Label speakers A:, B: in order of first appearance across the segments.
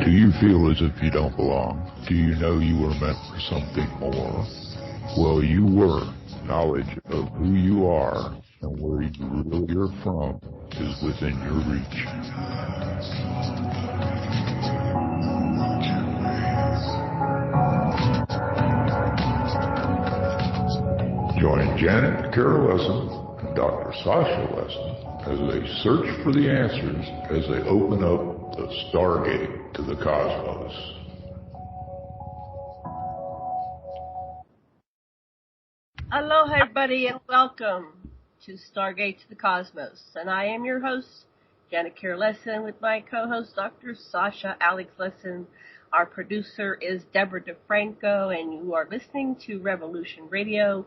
A: Do you feel as if you don't belong? Do you know you were meant for something more? Well, you were. Knowledge of who you are and where you really are from is within your reach. Join Janet Kara Lessin and Dr. Sasha Lessin as they search for the answers as they open up the Stargate to the cosmos.
B: Aloha, everybody, and welcome to Stargate to the Cosmos. And I am your host, Janet Kara Lessin, with my co-host, Dr. Sasha Alex Lessin. Our producer is Debra DeFranco, and you are listening to Revolution Radio,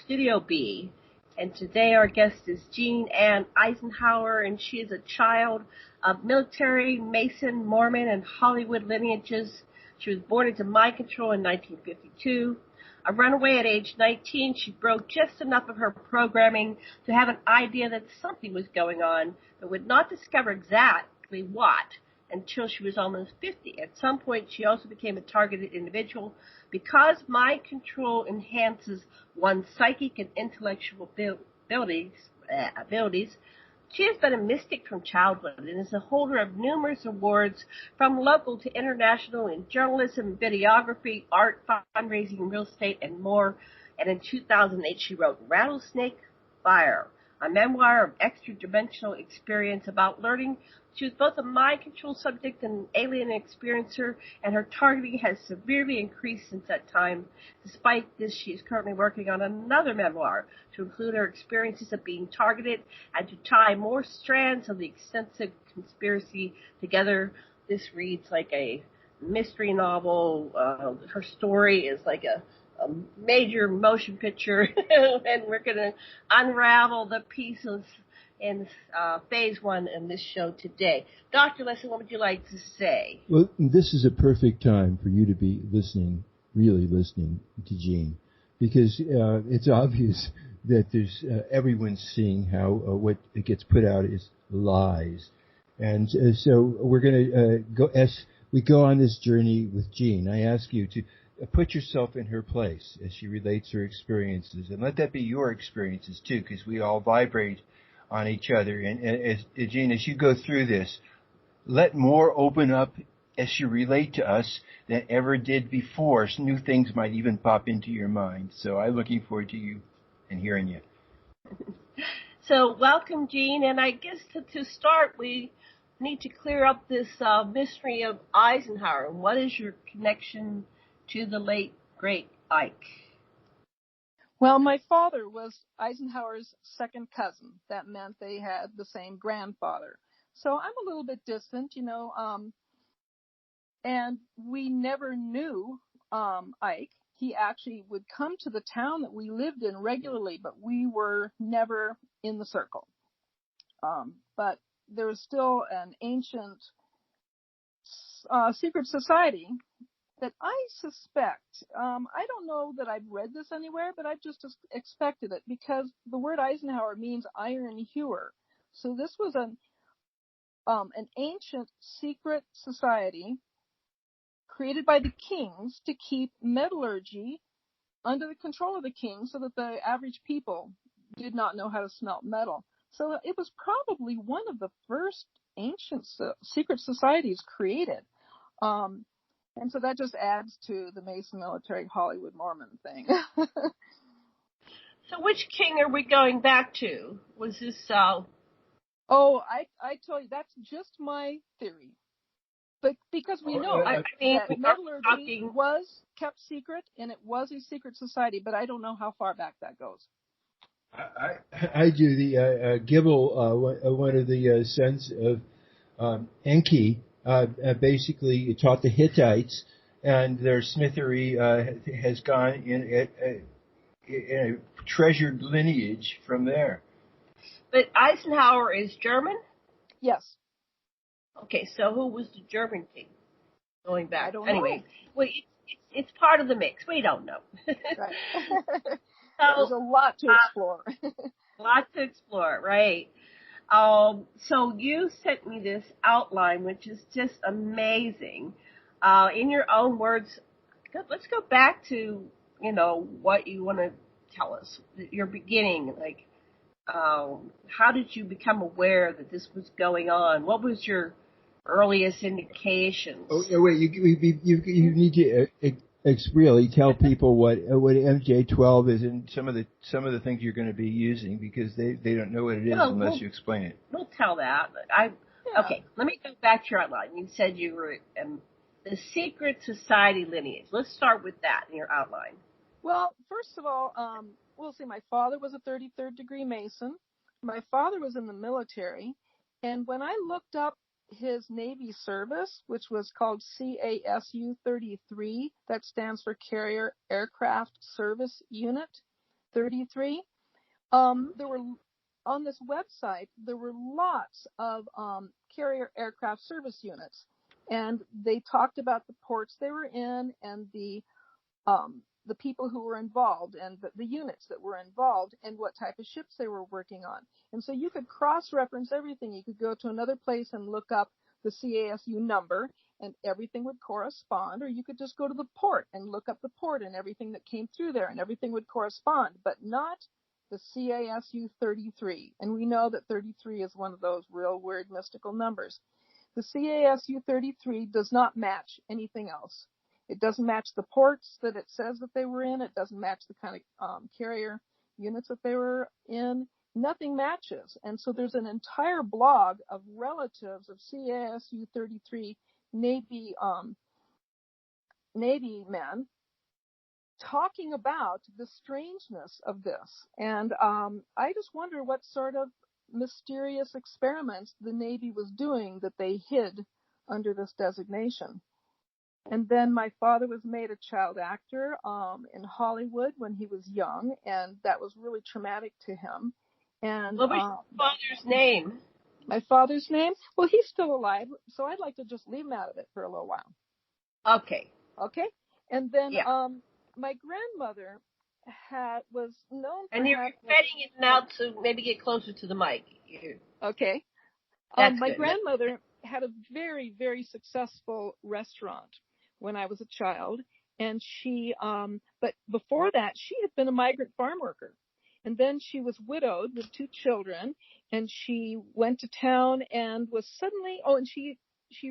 B: Studio B. And today our guest is Jean Ann Eisenhower, and she is a child of military, Mason, Mormon, and Hollywood lineages. She was born into mind control in 1952. A runaway at age 19, she broke just enough of her programming to have an idea that something was going on, but would not discover exactly what until she was almost 50. At some point, she also became a targeted individual. Because mind control enhances one's psychic and intellectual abilities, she has been a mystic from childhood and is a holder of numerous awards from local to international in journalism, videography, art, fundraising, real estate, and more. And in 2008, she wrote Rattlesnake Fire, a memoir of extra-dimensional experience about learning. She was both a mind control subject and an alien experiencer, and her targeting has severely increased since that time. Despite this, she is currently working on another memoir to include her experiences of being targeted and to tie more strands of the extensive conspiracy together. This reads like a mystery novel. Her story is like a major motion picture, and we're going to unravel the pieces in phase one in this show today. Dr. Lessin, what would you like to say?
C: Well, this is a perfect time for you to be listening, really listening to Jean, because it's obvious that there's everyone's seeing how what gets put out is lies. And so we're going to go, as we go on this journey with Jean, I ask you to put yourself in her place as she relates her experiences, and let that be your experiences too, because we all vibrate on each other. And as Jean, as you go through this, let more open up as you relate to us than ever did before. So new things might even pop into your mind. So I'm looking forward to you and hearing you.
B: So welcome, Jean. And I guess to start, we need to clear up this mystery of Eisenhower. What is your connection to the late, great Ike?
D: Well, my father was Eisenhower's second cousin. That meant they had the same grandfather. So I'm a little bit distant, and we never knew Ike. He actually would come to the town that we lived in regularly, but we were never in the circle. But there was still an ancient secret society that I suspect, I don't know that I've read this anywhere, but I've just expected it, because the word Eisenhower means iron hewer. So this was an ancient secret society created by the kings to keep metallurgy under the control of the kings, so that the average people did not know how to smelt metal. So it was probably one of the first ancient secret societies created. And so that just adds to the Mason military Hollywood Mormon thing.
B: So which king are we going back to? Was this...
D: Oh, I tell you, that's just my theory. But because we know that metallurgy was kept secret, and it was a secret society, but I don't know how far back that goes.
C: I do. The Gibble, one of the sons of Enki, basically taught the Hittites, and their smithery has gone in a treasured lineage from there.
B: But Eisenhower is German?
D: Yes.
B: Okay, so who was the German king going back?
D: I don't know.
B: Well, it's part of the mix. We don't know.
D: Right.
B: So,
D: there's a lot to explore.
B: Lots to explore, right. So you sent me this outline, which is just amazing. In your own words, let's go back to, what you want to tell us, your beginning, like, how did you become aware that this was going on? What was your earliest indications?
C: Oh, wait, you need to really tell people what MJ12 is and some of the things you're going to be using, because they don't know what it is unless you explain it.
B: We'll tell that. Okay, let me go back to your outline. You said you were the secret society lineage. Let's start with that in your outline.
D: Well, first of all, we'll see. My father was a 33rd degree Mason. My father was in the military, and when I looked up his Navy service, which was called CASU 33, that stands for Carrier Aircraft Service Unit 33. There were, on this website, there were lots of carrier aircraft service units, and they talked about the ports they were in and the people who were involved and the units that were involved and what type of ships they were working on. And so you could cross-reference everything. You could go to another place and look up the CASU number and everything would correspond, or you could just go to the port and look up the port and everything that came through there and everything would correspond, but not the CASU 33. And we know that 33 is one of those real weird mystical numbers. The CASU 33 does not match anything else. It doesn't match the ports that it says that they were in. It doesn't match the kind of carrier units that they were in. Nothing matches. And so there's an entire blog of relatives of CASU 33 Navy men talking about the strangeness of this. And I just wonder what sort of mysterious experiments the Navy was doing that they hid under this designation. And then my father was made a child actor in Hollywood when he was young, and that was really traumatic to him. And
B: what was your father's name?
D: My father's name? Well, he's still alive, so I'd like to just leave him out of it for a little while.
B: Okay.
D: And then my grandmother was known for...
B: And you're fetting it now to maybe get closer to the mic.
D: Okay. My grandmother had a very, very successful restaurant when I was a child. And she, but before that, she had been a migrant farm worker. And then she was widowed with 2 children. And she went to town and was suddenly, and she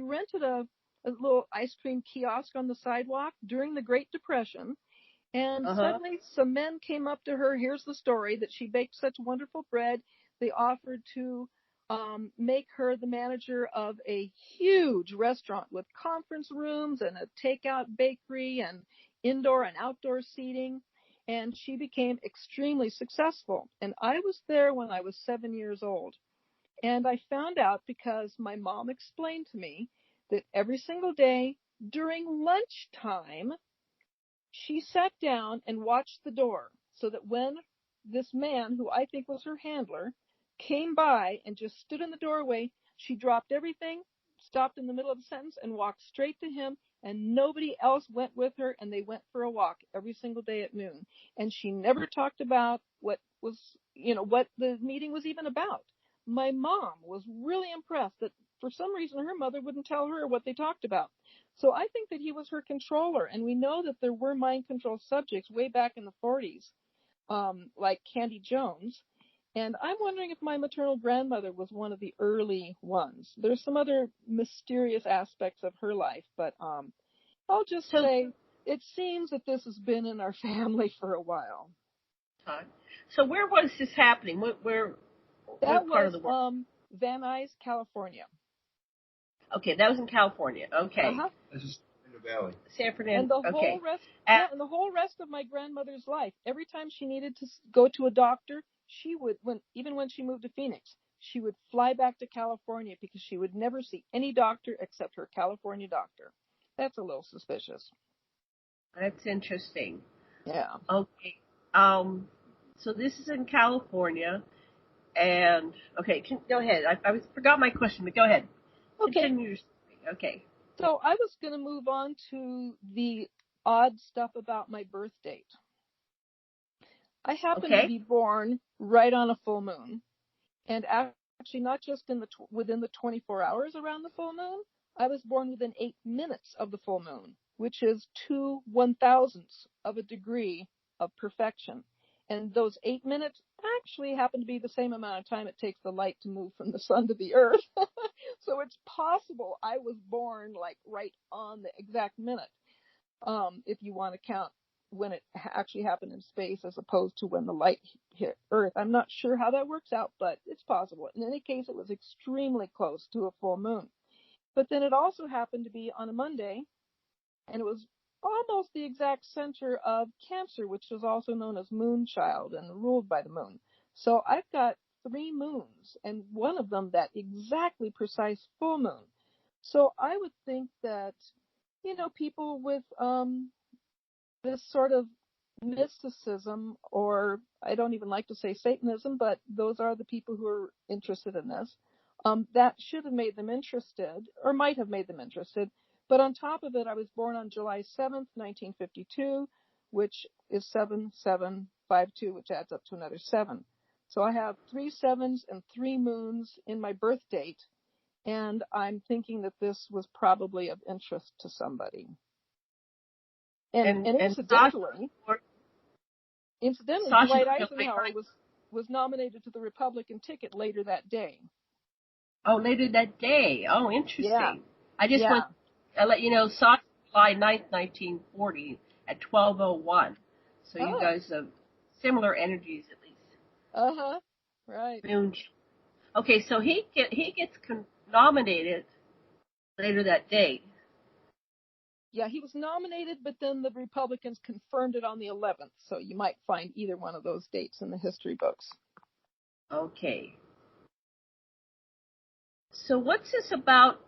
D: rented a little ice cream kiosk on the sidewalk during the Great Depression. And suddenly some men came up to her. Here's the story, that she baked such wonderful bread. They offered to make her the manager of a huge restaurant with conference rooms and a takeout bakery and indoor and outdoor seating. And she became extremely successful. And I was there when I was 7 years old. And I found out because my mom explained to me that every single day during lunchtime, she sat down and watched the door so that when this man, who I think was her handler, came by and just stood in the doorway, she dropped everything, stopped in the middle of the sentence, and walked straight to him, and nobody else went with her, and they went for a walk every single day at noon. And she never talked about what the meeting was even about. My mom was really impressed that for some reason her mother wouldn't tell her what they talked about. So I think that he was her controller, and we know that there were mind control subjects way back in the 40s, like Candy Jones. And I'm wondering if my maternal grandmother was one of the early ones. There's some other mysterious aspects of her life, but I'll just say it seems that this has been in our family for a while.
B: So where was this happening? What part of the world?
D: Van Nuys, California.
B: Okay, that was in California. Okay.
C: This is in the valley.
B: San Fernando.
D: And the whole rest of my grandmother's life, every time she needed to go to a doctor, she would, even when she moved to Phoenix, she would fly back to California because she would never see any doctor except her California doctor. That's a little suspicious.
B: That's interesting.
D: Yeah.
B: Okay. So this is in California, and go ahead. I forgot my question, but go ahead.
D: Okay.
B: Continue your story. Okay.
D: So I was going to move on to the odd stuff about my birth date. I happened to be born right on a full moon. And after actually not just within the 24 hours around the full moon. I was born within 8 minutes of the full moon, which is 2/1000ths of a degree of perfection. And those 8 minutes actually happen to be the same amount of time it takes the light to move from the sun to the earth. So it's possible I was born like right on the exact minute, if you want to count when it actually happened in space as opposed to when the light hit Earth. I'm not sure how that works out, but it's possible. In any case, it was extremely close to a full moon. But then it also happened to be on a Monday, and it was almost the exact center of Cancer, which is also known as Moonchild and ruled by the moon. So I've got 3 moons, and one of them that exactly precise full moon. So I would think that, people with this sort of mysticism, or I don't even like to say Satanism, but those are the people who are interested in this, that should have made them interested, or might have made them interested. But on top of it, I was born on July 7th, 1952, which is 7752, which adds up to another 7. So I have 3 sevens and 3 moons in my birth date, and I'm thinking that this was probably of interest to somebody. And incidentally, Dwight Eisenhower was nominated to the Republican ticket later that day.
B: Oh, later that day. Oh, interesting.
D: Yeah.
B: I'll let you know, Sasha, July 9th, 1940 at 12:01. So you guys have similar energies at least.
D: Right.
B: Okay, so he gets nominated later that day.
D: Yeah, he was nominated, but then the Republicans confirmed it on the 11th. So you might find either one of those dates in the history books.
B: Okay. So what's this about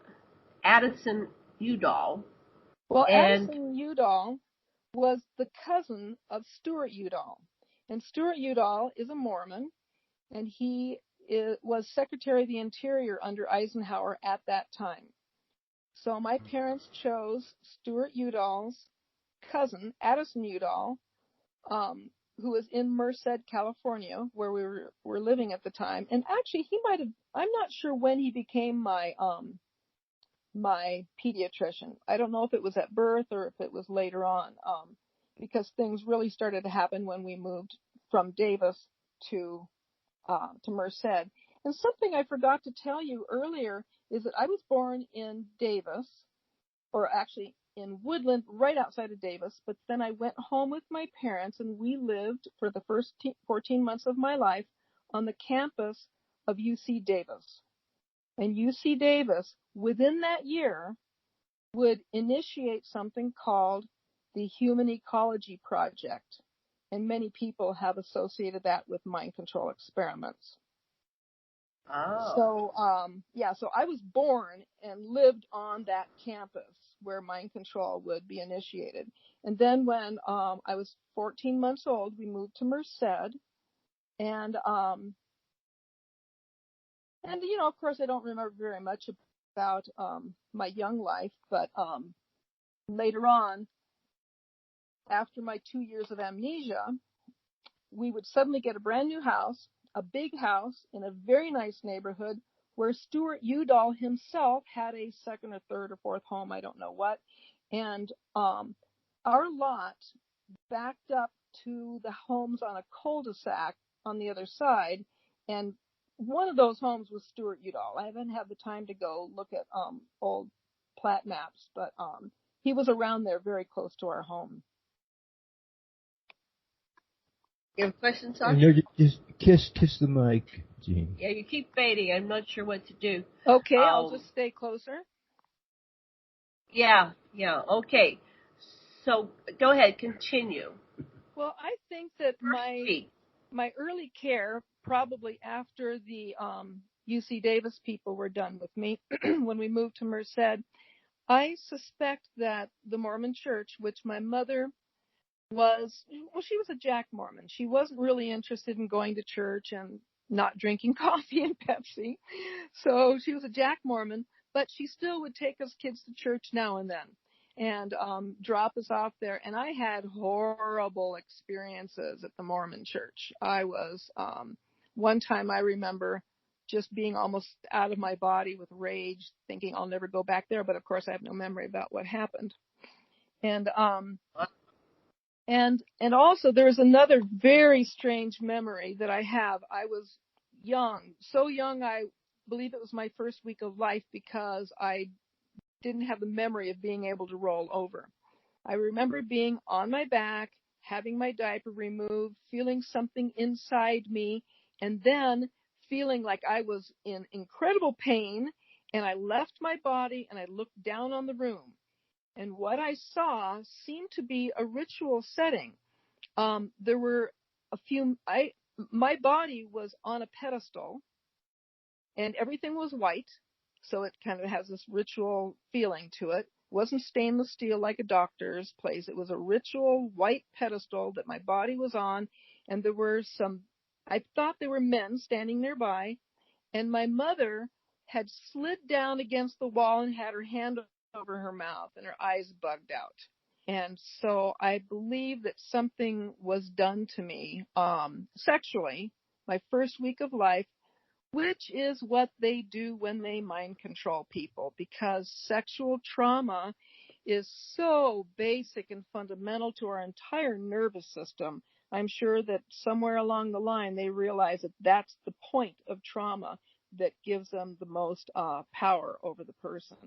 B: Addison Udall?
D: Well, Addison Udall was the cousin of Stuart Udall. And Stuart Udall is a Mormon, and he was Secretary of the Interior under Eisenhower at that time. So my parents chose Stuart Udall's cousin, Addison Udall, who was in Merced, California, where we were living at the time. And actually, he might have, I'm not sure when he became my pediatrician. I don't know if it was at birth or if it was later on, because things really started to happen when we moved from Davis to Merced. And something I forgot to tell you earlier is that I was born in Davis, or actually in Woodland, right outside of Davis, but then I went home with my parents, and we lived for the first 14 months of my life on the campus of UC Davis. And UC Davis, within that year, would initiate something called the Human Ecology Project. And many people have associated that with mind control experiments.
B: Oh.
D: So I was born and lived on that campus where mind control would be initiated. And then when I was 14 months old, we moved to Merced. And of course, I don't remember very much about my young life, but later on, after my 2 years of amnesia, we would suddenly get a brand new house, a big house in a very nice neighborhood where Stuart Udall himself had a second or third or fourth home, I don't know what. And our lot backed up to the homes on a cul-de-sac on the other side. And one of those homes was Stuart Udall. I haven't had the time to go look at old plat maps, but he was around there very close to our home.
B: You have a question, Sasha?
C: No, just kiss the mic, Jean.
B: Yeah, you keep fading. I'm not sure what to do.
D: Okay, I'll just stay closer.
B: Yeah, okay. So go ahead, continue.
D: Well, I think that my early care, probably after the UC Davis people were done with me, when we moved to Merced, I suspect that the Mormon Church, which my mother she was a Jack Mormon. She wasn't really interested in going to church and not drinking coffee and Pepsi. So she was a Jack Mormon, but she still would take us kids to church now and then and drop us off there. And I had horrible experiences at the Mormon Church. I was, one time I remember just being almost out of my body with rage, thinking I'll never go back there. But of course, I have no memory about what happened. And also there's another very strange memory that I have. I was young, so young I believe it was my first week of life because I didn't have the memory of being able to roll over. I remember being on my back, having my diaper removed, feeling something inside me, and then feeling like I was in incredible pain, and I left my body and I looked down on the room. And what I saw seemed to be a ritual setting. There were my body was on a pedestal and everything was white. So it kind of has this ritual feeling to it. It wasn't stainless steel like a doctor's place. It was a ritual white pedestal that my body was on. And there were I thought they were men standing nearby. And my mother had slid down against the wall and had her hand over her mouth and her eyes bugged out. And so I believe that something was done to me sexually my first week of life, which is what they do when they mind control people, because sexual trauma is so basic and fundamental to our entire nervous system. I'm sure that somewhere along the line they realize that that's the point of trauma that gives them the most power over the person.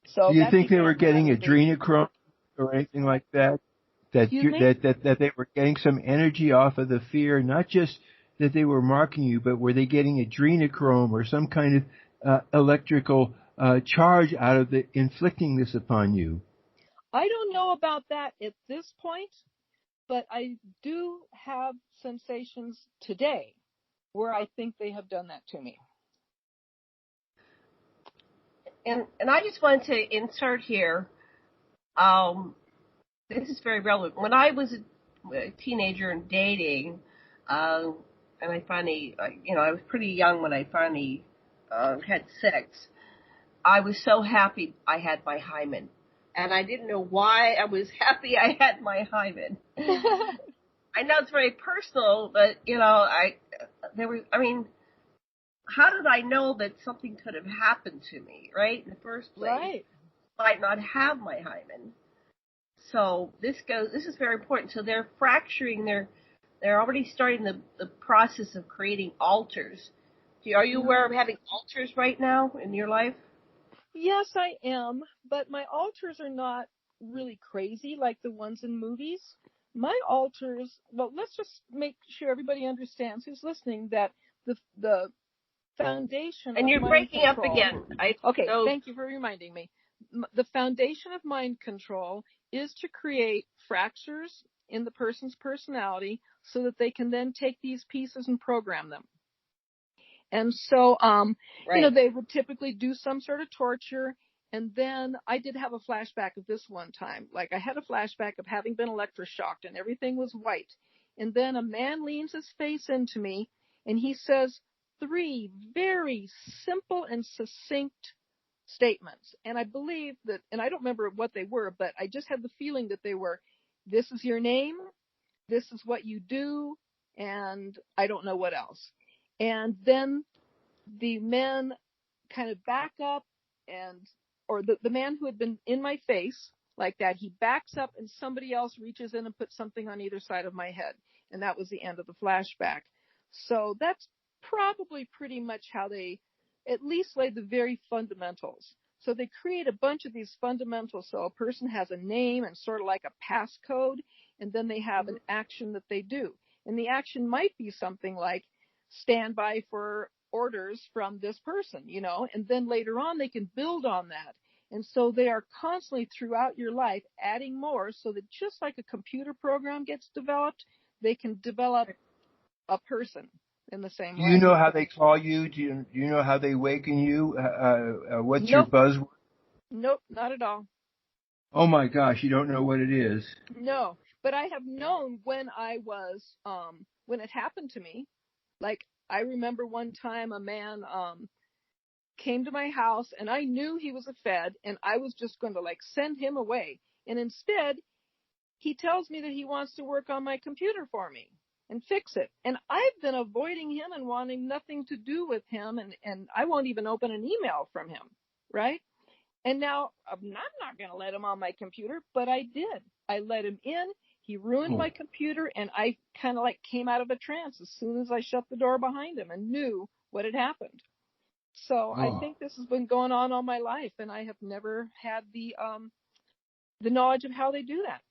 D: So
C: do you think they were getting adrenochrome or anything like that? That they were getting some energy off of the fear, not just that they were marking you, but were they getting adrenochrome or some kind of electrical charge out of inflicting this upon you?
D: I don't know about that at this point, but I do have sensations today where I think they have done that to me.
B: And I just wanted to insert here, this is very relevant. When I was a teenager and dating, and I finally, I was pretty young when I finally had sex, I was so happy I had my hymen. And I didn't know why I was happy I had my hymen. I know it's very personal, but, how did I know that something could have happened to me, right, in the first place?
D: Right.
B: I might not have my hymen. So this is very important. So they're fracturing, they're already starting the process of creating altars. Are you aware of having altars right now in your life?
D: Yes, I am, but my altars are not really crazy like the ones in movies. My altars, well, let's just make sure everybody understands who's listening that the foundation
B: and you're breaking up again.
D: Thank you for reminding me. The foundation of mind control is to create fractures in the person's personality so that they can then take these pieces and program them. And so, they would typically do some sort of torture. And then I did have a flashback of this one time. Like I had a flashback of having been electroshocked and everything was white. And then a man leans his face into me and he says 3 very simple and succinct statements. And I believe that, and I don't remember what they were, but I just had the feeling that they were, this is your name, this is what you do, and I don't know what else. And then the men kind of back up or the man who had been in my face like that, he backs up and somebody else reaches in and puts something on either side of my head. And that was the end of the flashback. So that's probably pretty much how they at least laid the very fundamentals. So they create a bunch of these fundamentals. So a person has a name and sort of like a passcode, and then they have an action that they do. And the action might be something like stand by for orders from this person, and then later on they can build on that. And so they are constantly throughout your life adding more so that just like a computer program gets developed, they can develop a person in the same way.
C: Do you know how they call you? Do you know how they waken you? What's your buzzword?
D: Nope, not at all.
C: Oh my gosh, you don't know what it is.
D: No, but I have known when I was, when it happened to me. Like I remember one time a man came to my house and I knew he was a Fed and I was just going to send him away. And instead, he tells me that he wants to work on my computer for me. and fix it. And I've been avoiding him and wanting nothing to do with him, and I won't even open an email from him, right? And now I'm not going to let him on my computer, but I did. I let him in. He ruined my computer, and I kind of like came out of a trance as soon as I shut the door behind him and knew what had happened. So I think this has been going on all my life, and I have never had the knowledge of how they do that.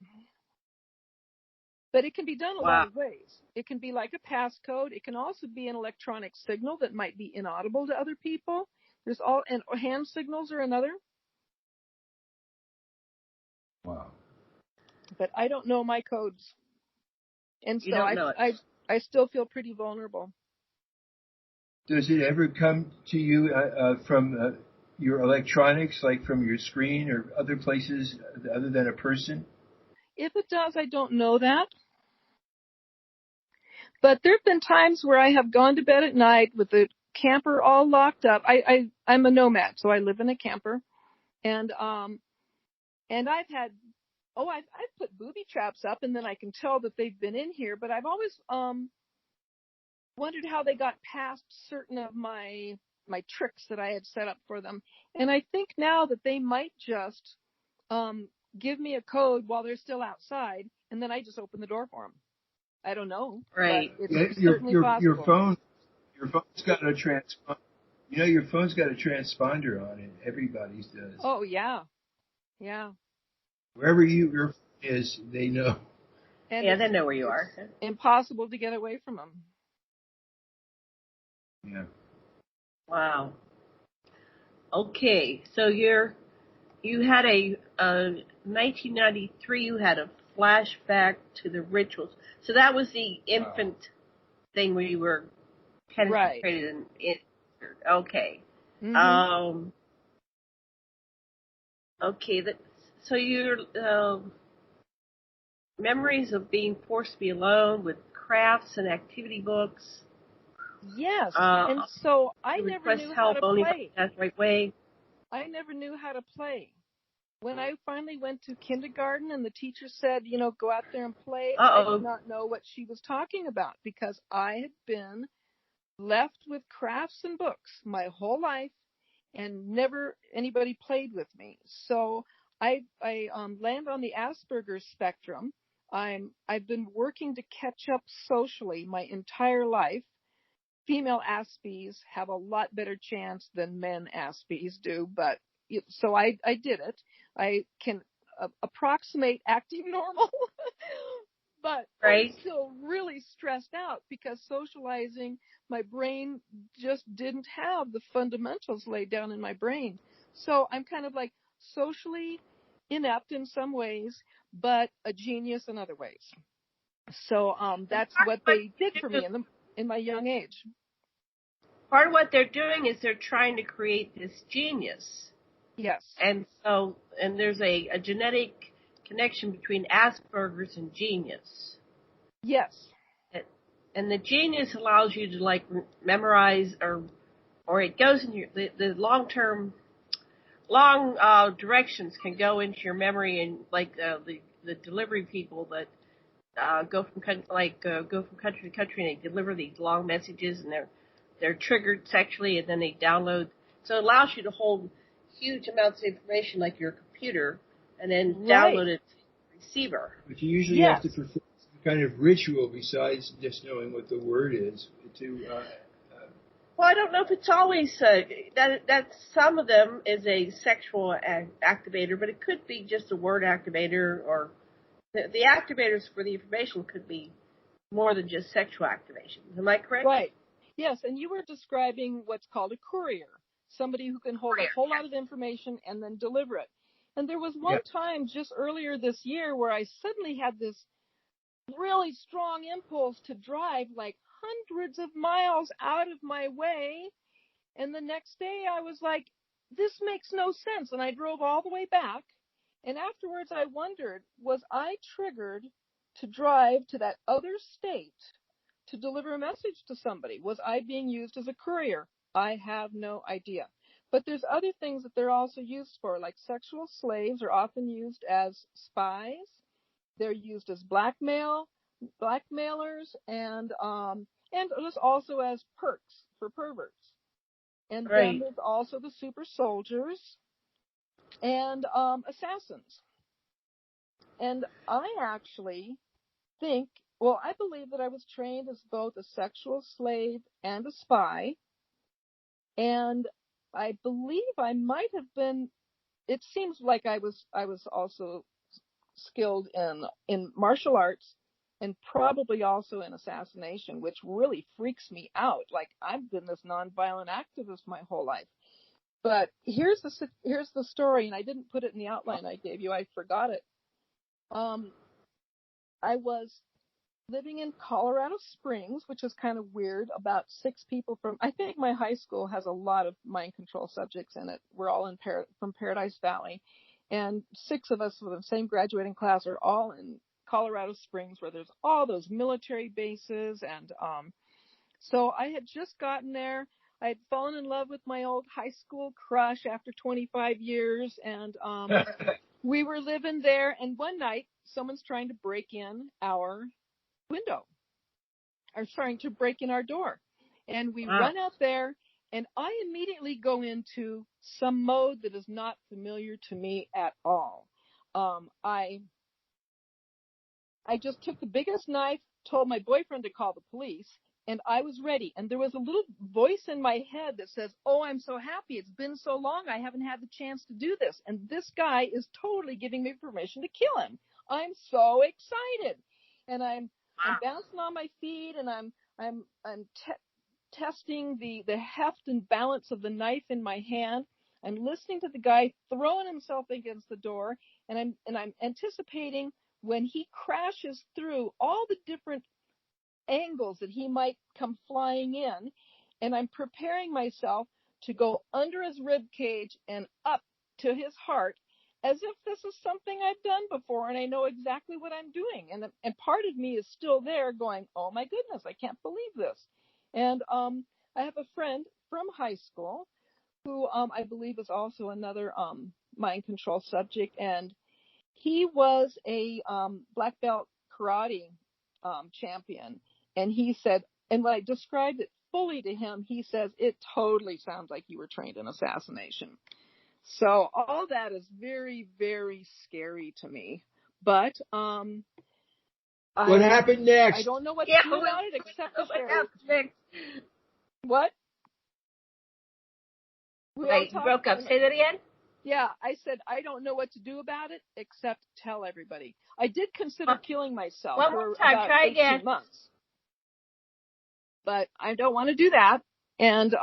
D: But it can be done a lot of ways. It can be like a passcode. It can also be an electronic signal that might be inaudible to other people. There's and hand signals are another.
C: Wow.
D: But I don't know my codes. And
B: You
D: so
B: don't know it.
D: I still feel pretty vulnerable.
C: Does it ever come to you from your electronics, like from your screen or other places other than a person?
D: If it does, I don't know that. But there have been times where I have gone to bed at night with the camper all locked up. I'm a nomad, so I live in a camper. And I've had, I've put booby traps up, and then I can tell that they've been in here. But I've always wondered how they got past certain of my tricks that I had set up for them. And I think now that they might just give me a code while they're still outside, and then I just open the door for them. I don't know.
B: Right.
D: But it's certainly possible.
C: Your phone's got a your phone's got a transponder on it. Everybody's does.
D: Oh yeah. Yeah.
C: Wherever your phone is, they know.
D: And
B: yeah, they know where you are.
D: Impossible to get away from them.
C: Yeah.
B: Wow. Okay, so you had a 1993. You had a flashback to the rituals. So that was the infant thing where you were penetrated in. Okay.
D: Mm-hmm.
B: Okay. So your memories of being forced to be alone with crafts and activity books.
D: Yes, and so I never knew how to play.
B: That's the right way.
D: I never knew how to play. When I finally went to kindergarten and the teacher said, go out there and play, I did not know what she was talking about because I had been left with crafts and books my whole life and never anybody played with me. So I land on the Asperger's spectrum. I've been working to catch up socially my entire life. Female Aspies have a lot better chance than men Aspies do, but so I did it. I can approximate acting normal, but I'm still really stressed out because socializing, my brain just didn't have the fundamentals laid down in my brain. So I'm kind of like socially inept in some ways, but a genius in other ways. So that's what they did for me in my young age.
B: Part of what they're doing is they're trying to create this genius.
D: Yes.
B: And there's a genetic connection between Asperger's and genius.
D: Yes.
B: And the genius allows you to memorize or it goes in the long directions can go into your memory, and the delivery people that go from country to country and they deliver these long messages, and they're triggered sexually, and then they download. So it allows you to hold huge amounts of information like your computer, and then download it to the receiver.
C: But you usually have to perform some kind of ritual besides just knowing what the word is
B: Well, I don't know if it's always that some of them is a sexual activator, but it could be just a word activator, or the activators for the information could be more than just sexual activation. Am I correct?
D: Right. Yes, and you were describing what's called a courier, somebody who can hold a whole lot of information and then deliver it. And there was one time just earlier this year where I suddenly had this really strong impulse to drive like hundreds of miles out of my way. And the next day I was like, this makes no sense. And I drove all the way back. And afterwards I wondered, was I triggered to drive to that other state to deliver a message to somebody? Was I being used as a courier? I have no idea. But there's other things that they're also used for, like sexual slaves are often used as spies. They're used as blackmail. blackmailers, and just also as perks for perverts. And then
B: Right.
D: there's also the super soldiers and assassins. And I actually think, well, I believe that I was trained as both a sexual slave and a spy. And I believe I might have been, it seems like I was also skilled in martial arts and probably also in assassination, which really freaks me out. Like, I've been this nonviolent activist my whole life. But here's the story, and I didn't put it in the outline I gave you. I forgot it. I was living in Colorado Springs, which is kind of weird. About 6 people I think my high school has a lot of mind control subjects in it. We're all from Paradise Valley. And 6 of us from the same graduating class are all in Colorado Springs, where there's all those military bases. And so I had just gotten there. I had fallen in love with my old high school crush after 25 years. And we were living there. And one night, someone's trying to break in our window, or trying to break in our door. And we run out there, and I immediately go into some mode that is not familiar to me at all. I just took the biggest knife, told my boyfriend to call the police, and I was ready. And there was a little voice in my head that says, oh, I'm so happy. It's been so long. I haven't had the chance to do this. And this guy is totally giving me permission to kill him. I'm so excited. And I'm bouncing on my feet, and I'm testing the heft and balance of the knife in my hand. I'm listening to the guy throwing himself against the door, and I'm anticipating when he crashes through all the different angles that he might come flying in, and I'm preparing myself to go under his rib cage and up to his heart, as if this is something I've done before and I know exactly what I'm doing. And part of me is still there going, oh my goodness, I can't believe this. And I have a friend from high school who I believe is also another mind control subject, and he was a black belt karate champion. And he said, and when I described it fully to him, he says, it totally sounds like you were trained in assassination. So all that is very, very scary to me. But
C: what happened next?
D: I don't know what to do about it except to share it. What?
B: Wait, you broke up. Say that again?
D: Yeah, I said I don't know what to do about it except tell everybody. I did consider killing myself for about 18 months. But I don't want to do that. And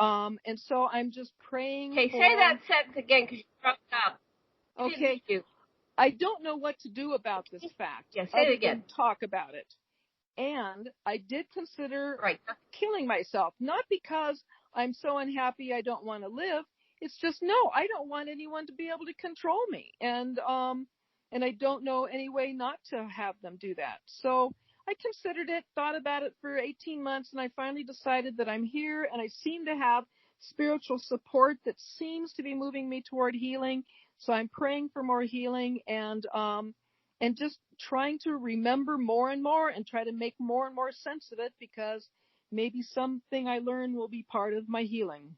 D: so I'm just praying.
B: Okay, say that sentence again because you broke up.
D: Okay. I don't know what to do about this fact.
B: Yeah, say it again.
D: Talk about it. And I did consider killing myself, not because I'm so unhappy I don't want to live. It's just, no, I don't want anyone to be able to control me. And I don't know any way not to have them do that. So I considered it, thought about it for 18 months, and I finally decided that I'm here, and I seem to have spiritual support that seems to be moving me toward healing. So I'm praying for more healing, and just trying to remember more and more and try to make more and more sense of it, because maybe something I learn will be part of my healing.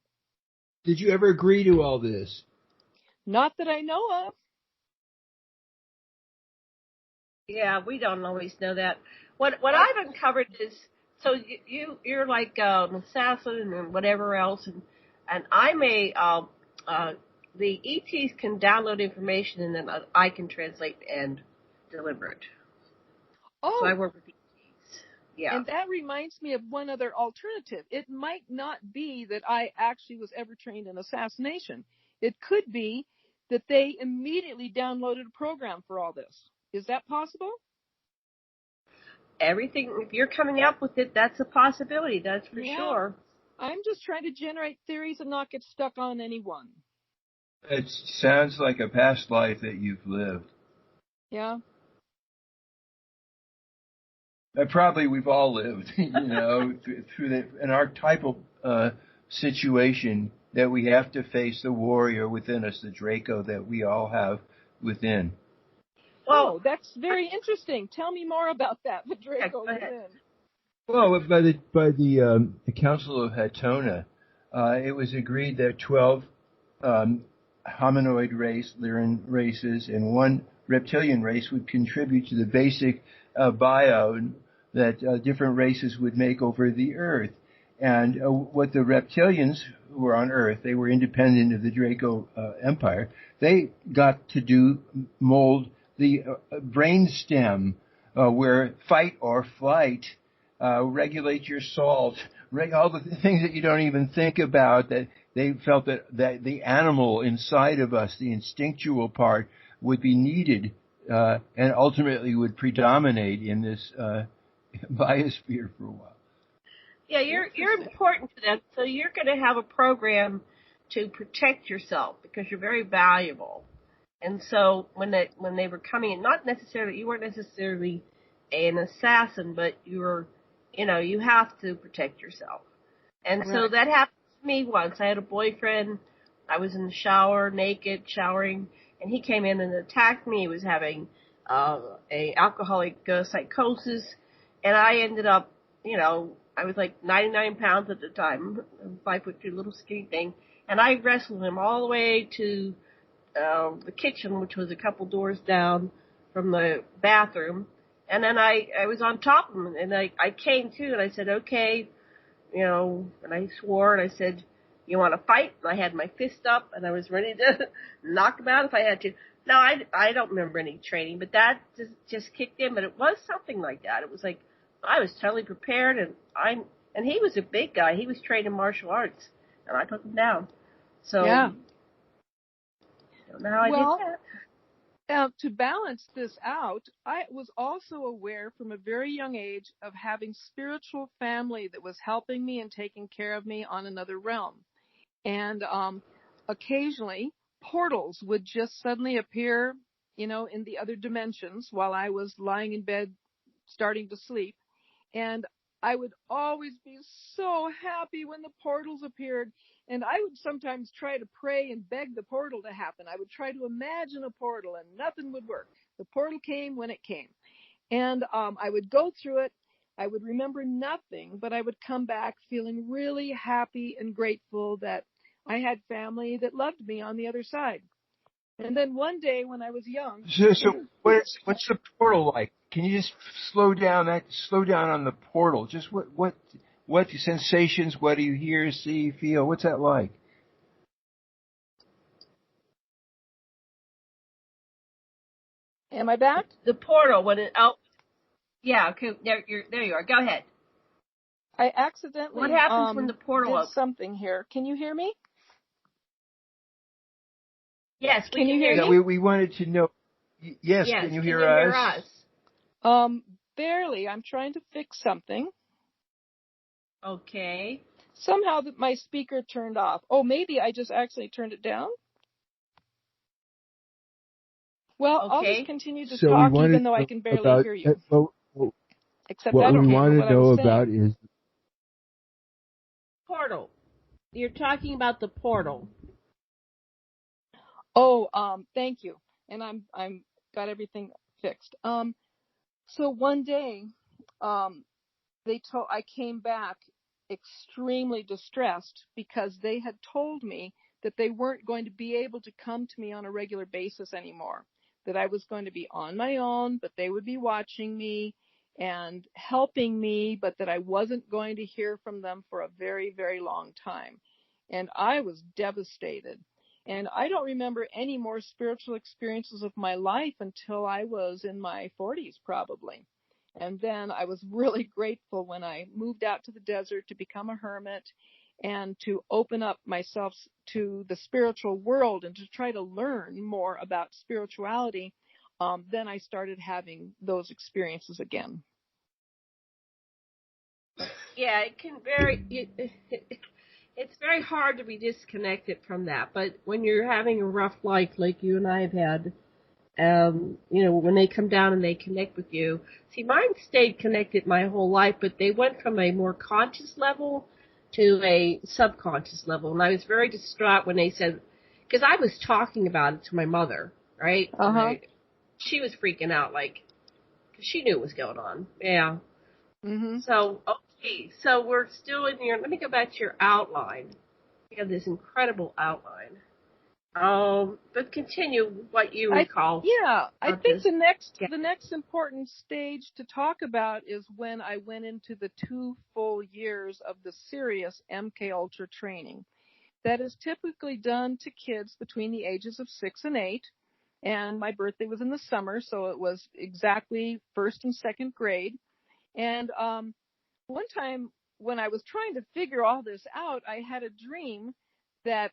C: Did you ever agree to all this?
D: Not that I know of.
B: Yeah, we don't always know that. What I've uncovered is, so you're like an assassin and whatever else, and I may the ETs can download information and then I can translate and deliver it.
D: Oh,
B: so I work with ETs. Yeah,
D: and that reminds me of one other alternative. It might not be that I actually was ever trained in assassination. It could be that they immediately downloaded a program for all this. Is that possible?
B: Everything, if you're coming up with it, that's a possibility. That's for sure.
D: I'm just trying to generate theories and not get stuck on any one.
E: It sounds like a past life that you've lived.
D: Yeah.
E: Probably we've all lived, through an archetypal situation that we have to face the warrior within us, the Draco that we all have within.
D: Oh, that's very interesting. Tell me more about that. The Draco
B: go
D: was
B: ahead.
D: in.
C: Well, by the Council of Hatona, it was agreed that 12 hominoid Lyran races and one reptilian race would contribute to the basic bio that different races would make over the Earth. And what the reptilians who were on Earth, they were independent of the Draco Empire. They got to mold the brain stem where fight or flight, regulate your salt, all the things that you don't even think about, that they felt that the animal inside of us, the instinctual part, would be needed and ultimately would predominate in this biosphere for a while.
B: Yeah, you're important to them, so you're going to have a program to protect yourself because you're very valuable. And so when they were coming in, you weren't necessarily an assassin, but you were, you have to protect yourself. And
D: right.
B: So that happened to me once. I had a boyfriend. I was in the shower, naked, showering, and he came in and attacked me. He was having a alcoholic psychosis, and I ended up, I was like 99 pounds at the time, 5'2", little skinny thing, and I wrestled him all the way to the kitchen, which was a couple doors down from the bathroom, and then I was on top of him, and I came to, and I said, okay, and I swore, and I said, you want to fight? And I had my fist up, and I was ready to knock him out if I had to. Now, I don't remember any training, but that just kicked in, but it was something like that. It was like, I was totally prepared, and he was a big guy. He was trained in martial arts, and I took him down. So,
D: yeah.
B: I don't know how I did that.
D: To balance this out, I was also aware from a very young age of having spiritual family that was helping me and taking care of me on another realm. And occasionally, portals would just suddenly appear, in the other dimensions while I was lying in bed starting to sleep. And I would always be so happy when the portals appeared. And I would sometimes try to pray and beg the portal to happen. I would try to imagine a portal and nothing would work. The portal came when it came. And I would go through it. I would remember nothing, but I would come back feeling really happy and grateful that I had family that loved me on the other side. And then one day when I was young.
C: So what's the portal like? Can you just slow down on the portal? Just what sensations, what do you hear, see, feel? What's that like?
D: Am I back?
B: The portal, yeah, okay, there you are. Go ahead.
D: I accidentally
B: what happens when the portal
D: did
B: opens?
D: something here. Can you hear me?
B: Yes,
D: can you hear
C: me?
D: Yeah,
C: we wanted to know. Yes, can you hear us?
D: Barely. I'm trying to fix something.
B: Okay.
D: Somehow that my speaker turned off. Oh, maybe I just actually turned it down. Well,
B: okay.
D: I'll just continue to talk even though I can barely hear you. Except
C: what
D: I don't
C: we
D: remember
C: want
D: what
C: to know
D: I was
C: about
D: saying.
C: is
B: portal. You're talking about the portal.
D: Oh, thank you. And I'm got everything fixed. So one day, I came back extremely distressed because they had told me that they weren't going to be able to come to me on a regular basis anymore, that I was going to be on my own, but they would be watching me and helping me, but that I wasn't going to hear from them for a very, very long time. And I was devastated. And I don't remember any more spiritual experiences of my life until I was in my 40s, probably. And then I was really grateful when I moved out to the desert to become a hermit and to open up myself to the spiritual world and to try to learn more about spirituality. Then I started having those experiences again.
B: Yeah, it can it's very hard to be disconnected from that. But when you're having a rough life like you and I have had, when they come down and they connect with you. See, mine stayed connected my whole life, but they went from a more conscious level to a subconscious level. And I was very distraught when they said, because I was talking about it to my mother, right?
D: Uh-huh.
B: she was freaking out, like, 'cause she knew what was going on. Yeah.
D: Mhm.
B: So, okay, so we're still in here. Let me go back to your outline. You have this incredible outline. But continue what you recall.
D: I
B: About
D: think
B: this.
D: the next important stage to talk about is when I went into the 2 full years of the serious MK Ultra training. That is typically done to kids between the ages of 6 and 8. And my birthday was in the summer, so it was exactly first and second grade. And one time when I was trying to figure all this out, I had a dream that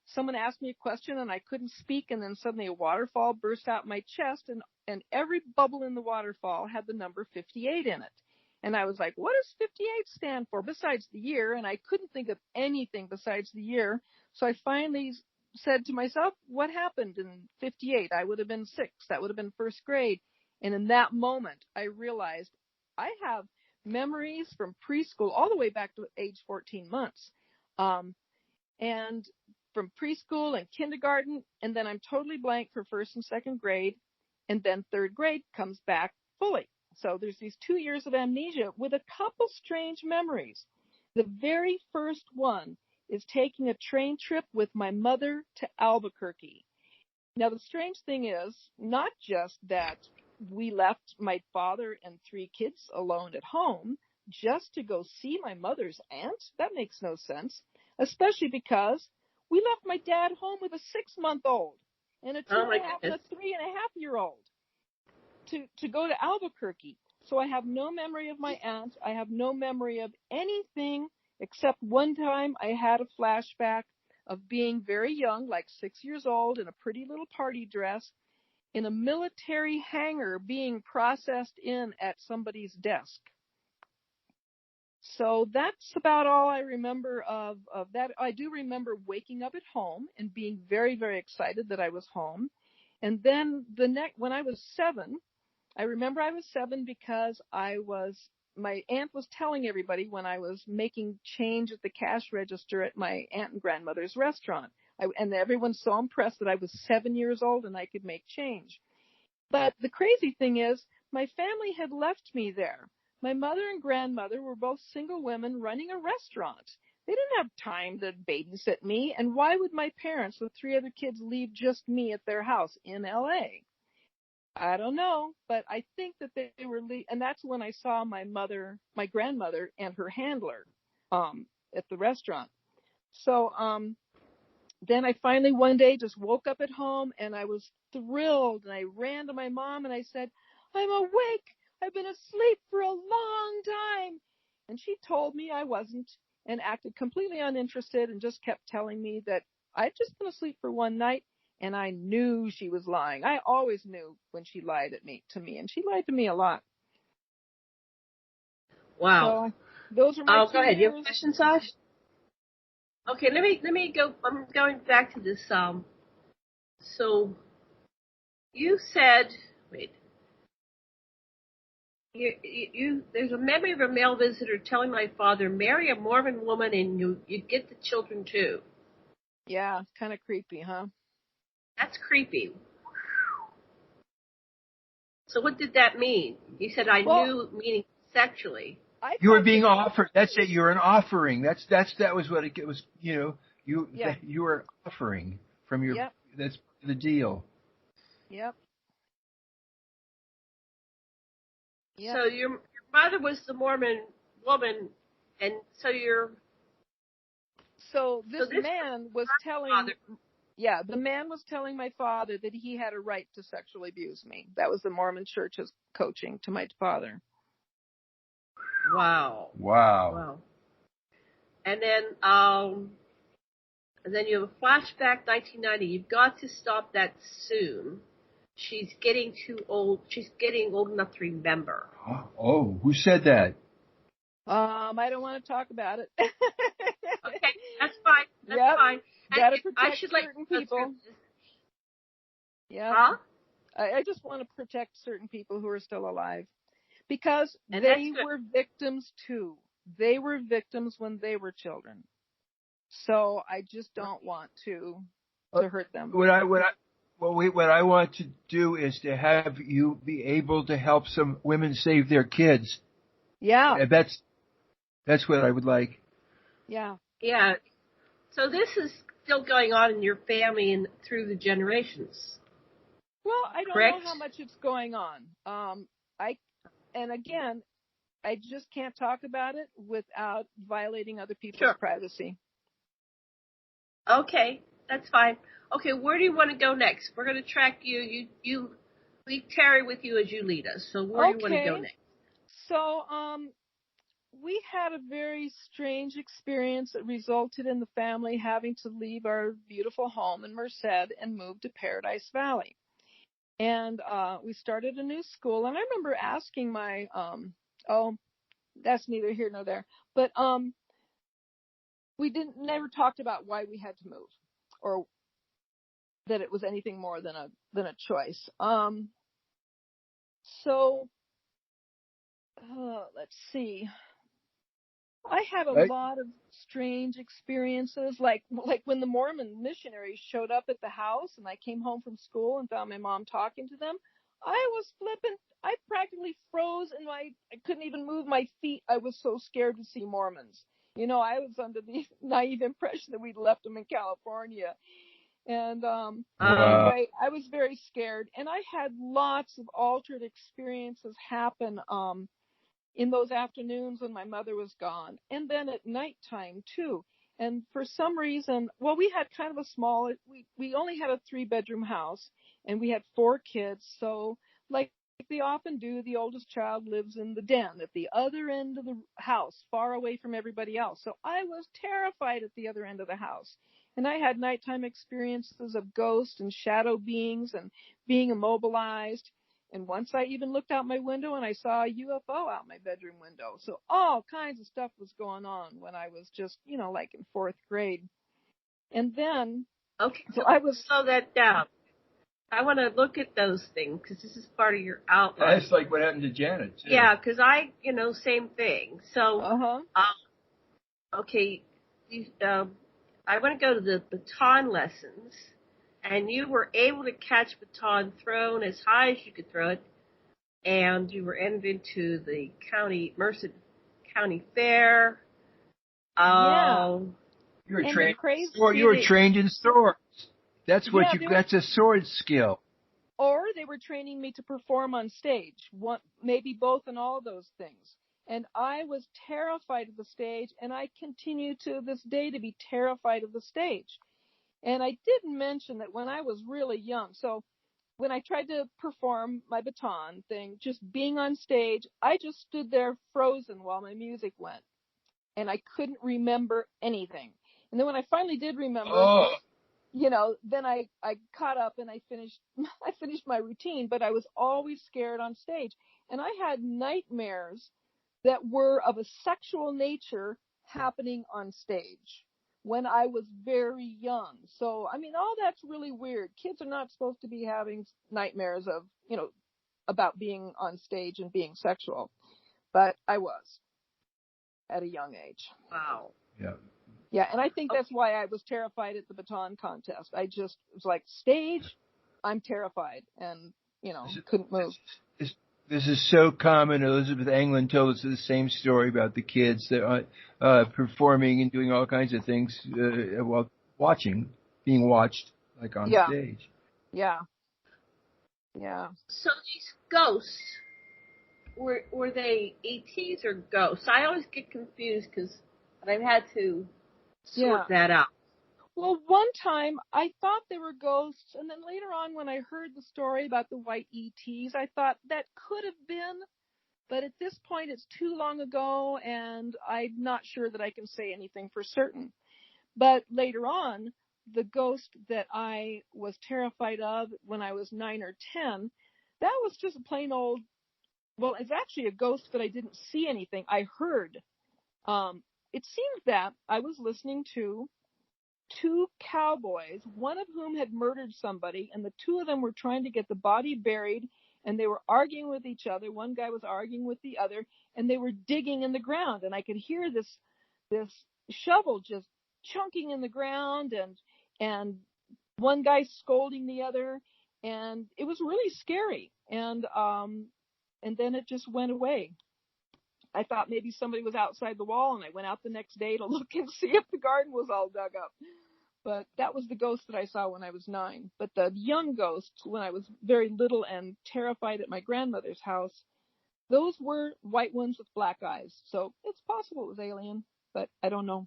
D: someone asked me a question and I couldn't speak, and then suddenly a waterfall burst out my chest, and every bubble in the waterfall had the number 58 in it. And I was like, what does 58 stand for besides the year? And I couldn't think of anything besides the year. So I finally said to myself, what happened in 58? I would have been 6. That would have been first grade. And in that moment, I realized I have memories from preschool all the way back to age 14 months. And from preschool and kindergarten, and then I'm totally blank for first and second grade, and then third grade comes back fully. So there's these 2 years of amnesia with a couple strange memories. The very first one is taking a train trip with my mother to Albuquerque. Now, the strange thing is not just that we left my father and 3 kids alone at home just to go see my mother's aunt. That makes no sense, especially because we left my dad home with a 6-month-old and a 2.5 and a 3.5-year-old to go to Albuquerque. So I have no memory of my aunt. I have no memory of anything except one time I had a flashback of being very young, like 6 years old, in a pretty little party dress, in a military hangar being processed in at somebody's desk. So that's about all I remember of that. I do remember waking up at home and being very, very excited that I was home. And then when I was 7, I remember I was 7 because my aunt was telling everybody when I was making change at the cash register at my aunt and grandmother's restaurant. And everyone's so impressed that I was 7 years old and I could make change. But the crazy thing is, my family had left me there. My mother and grandmother were both single women running a restaurant. They didn't have time to babysit me. And why would my parents with 3 other kids leave just me at their house in L.A.? I don't know, but I think that they were, and that's when I saw my grandmother and her handler, at the restaurant. So, then I finally one day just woke up at home and I was thrilled, and I ran to my mom and I said, I'm awake. I've been asleep for a long time. And she told me I wasn't and acted completely uninterested and just kept telling me that I'd just been asleep for one night. And I knew she was lying. I always knew when she lied to me, and she lied to me a lot.
B: Wow.
D: So those are my 2
B: go ahead.
D: years.
B: You have a question, Sash? Okay, let me go. I'm going back to this. So you said, wait. You there's a memory of a male visitor telling my father, marry a Mormon woman and you get the children too.
D: Yeah, kind of creepy, huh?
B: That's creepy. So what did that mean? You said I knew, meaning sexually.
E: You were being offered. That's it. You're an offering. That was what it was. You were offering from your.
D: Yep.
E: That's the deal.
D: Yep.
B: So your mother was the Mormon woman, and so
D: this man was telling. The man was telling my father that he had a right to sexually abuse me. That was the Mormon Church's coaching to my father.
B: Wow. And then you have a flashback, 1990. You've got to stop that soon. She's getting too old. She's getting old enough to remember.
E: Oh, who said that?
D: I don't want to talk about it.
B: Okay, that's fine. That's fine.
D: Gotta protect certain people. Yeah.
B: Huh?
D: I just want to protect certain people who are still alive, because they were victims too. They were victims when they were children. So I just don't want to hurt them.
E: what I want to do is to have you be able to help some women save their kids.
D: Yeah.
E: That's what I would like.
D: Yeah.
B: Yeah. So this is still going on in your family and through the generations.
D: Well, I don't
B: Correct?
D: know how much it's going on. I just can't talk about it without violating other people's privacy.
B: Okay, that's fine. Okay, where do you want to go next? We're going to track you. We carry with you as you lead us. So where do you want to go next?
D: So, we had a very strange experience that resulted in the family having to leave our beautiful home in Merced and move to Paradise Valley. And we started a new school. And I remember asking my, that's neither here nor there, but we never talked about why we had to move, or that it was anything more than a choice. So let's see. I had a lot of strange experiences, like when the Mormon missionaries showed up at the house and I came home from school and found my mom talking to them. I was flippant. I practically froze and I couldn't even move my feet. I was so scared to see Mormons. You know, I was under the naive impression that we'd left them in California. And anyway, I was very scared. And I had lots of altered experiences happen in those afternoons when my mother was gone, and then at nighttime too. And for some reason, well, we had kind of a small, we only had a 3-bedroom house, and we had 4 kids. So like they often do, the oldest child lives in the den at the other end of the house, far away from everybody else. So I was terrified at the other end of the house. And I had nighttime experiences of ghosts and shadow beings and being immobilized. And once I even looked out my window and I saw a UFO out my bedroom window. So all kinds of stuff was going on when I was just, like in 4th grade. And then,
B: so I was slow that down. I want to look at those things because this is part of your outline.
E: That's like what happened to Janet, too.
B: Yeah, because same thing. So, okay, I want to go to the baton lessons. And you were able to catch baton thrown as high as you could throw it, and you were entered into the Merced County Fair.
D: Yeah.
E: You were trained in swords. That's that's a sword skill.
D: Or they were training me to perform on stage. Maybe both and all those things. And I was terrified of the stage, and I continue to this day to be terrified of the stage. And I didn't mention that when I was really young, so when I tried to perform my baton thing, just being on stage, I just stood there frozen while my music went. And I couldn't remember anything. And then when I finally did remember, then I caught up and I finished my routine, but I was always scared on stage. And I had nightmares that were of a sexual nature happening on stage when I was very young. So, all that's really weird. Kids are not supposed to be having nightmares of, about being on stage and being sexual. But I was at a young age.
B: Wow.
E: Yeah.
D: Yeah, and I think that's why I was terrified at the baton contest. I just was like, stage, I'm terrified, and, couldn't move.
E: This is so common. Elizabeth Anglin told us the same story about the kids that are performing and doing all kinds of things while being watched, like on stage.
D: Yeah. Yeah.
B: So these ghosts, were they ETs or ghosts? I always get confused because I've had to sort that out.
D: Well, one time I thought they were ghosts, and then later on when I heard the story about the white ETs, I thought that could have been, but at this point it's too long ago, and I'm not sure that I can say anything for certain. But later on, the ghost that I was terrified of when I was 9 or 10, that was just a plain old, well, it's actually a ghost that I didn't see anything. I heard. It seemed that I was listening to 2 cowboys, one of whom had murdered somebody, and the 2 of them were trying to get the body buried, and they were arguing with each other. One guy was arguing with the other, and they were digging in the ground, and I could hear this shovel just chunking in the ground, and one guy scolding the other, and it was really scary. And then it just went away. I thought maybe somebody was outside the wall, and I went out the next day to look and see if the garden was all dug up. But that was the ghost that I saw when I was 9. But the young ghosts, when I was very little and terrified at my grandmother's house, those were white ones with black eyes. So it's possible it was alien, but I don't know.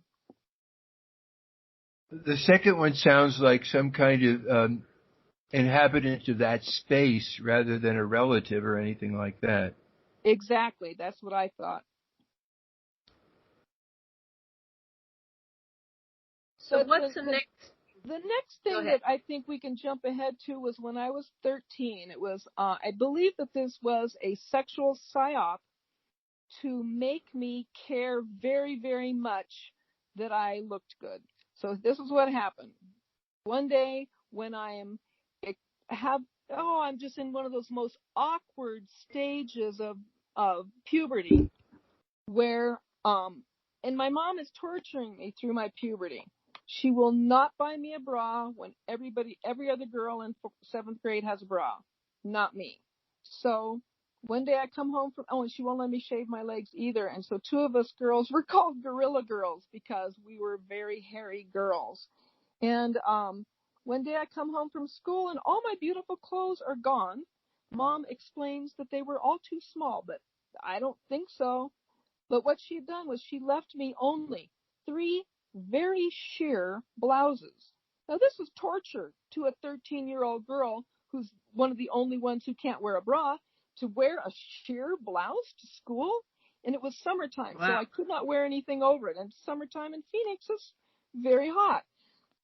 E: The second one sounds like some kind of inhabitant of that space rather than a relative or anything like that.
D: Exactly. That's what I thought.
B: So what's the next?
D: The next thing that I think we can jump ahead to was when I was 13. It was, I believe that this was a sexual psyop to make me care very, very much that I looked good. So this is what happened. One day when I'm just in one of those most awkward stages of puberty where, and my mom is torturing me through my puberty. She will not buy me a bra when every other girl in 7th grade has a bra. Not me. So one day I come home and she won't let me shave my legs either. And so 2 of us girls were called Gorilla Girls because we were very hairy girls. And one day I come home from school and all my beautiful clothes are gone. Mom explains that they were all too small, but I don't think so. But what she had done was she left me only 3 very sheer blouses. Now this was torture to a 13-year-old girl who's one of the only ones who can't wear a bra, to wear a sheer blouse to school. And it was summertime, wow. So I could not wear anything over it. And summertime in Phoenix is very hot.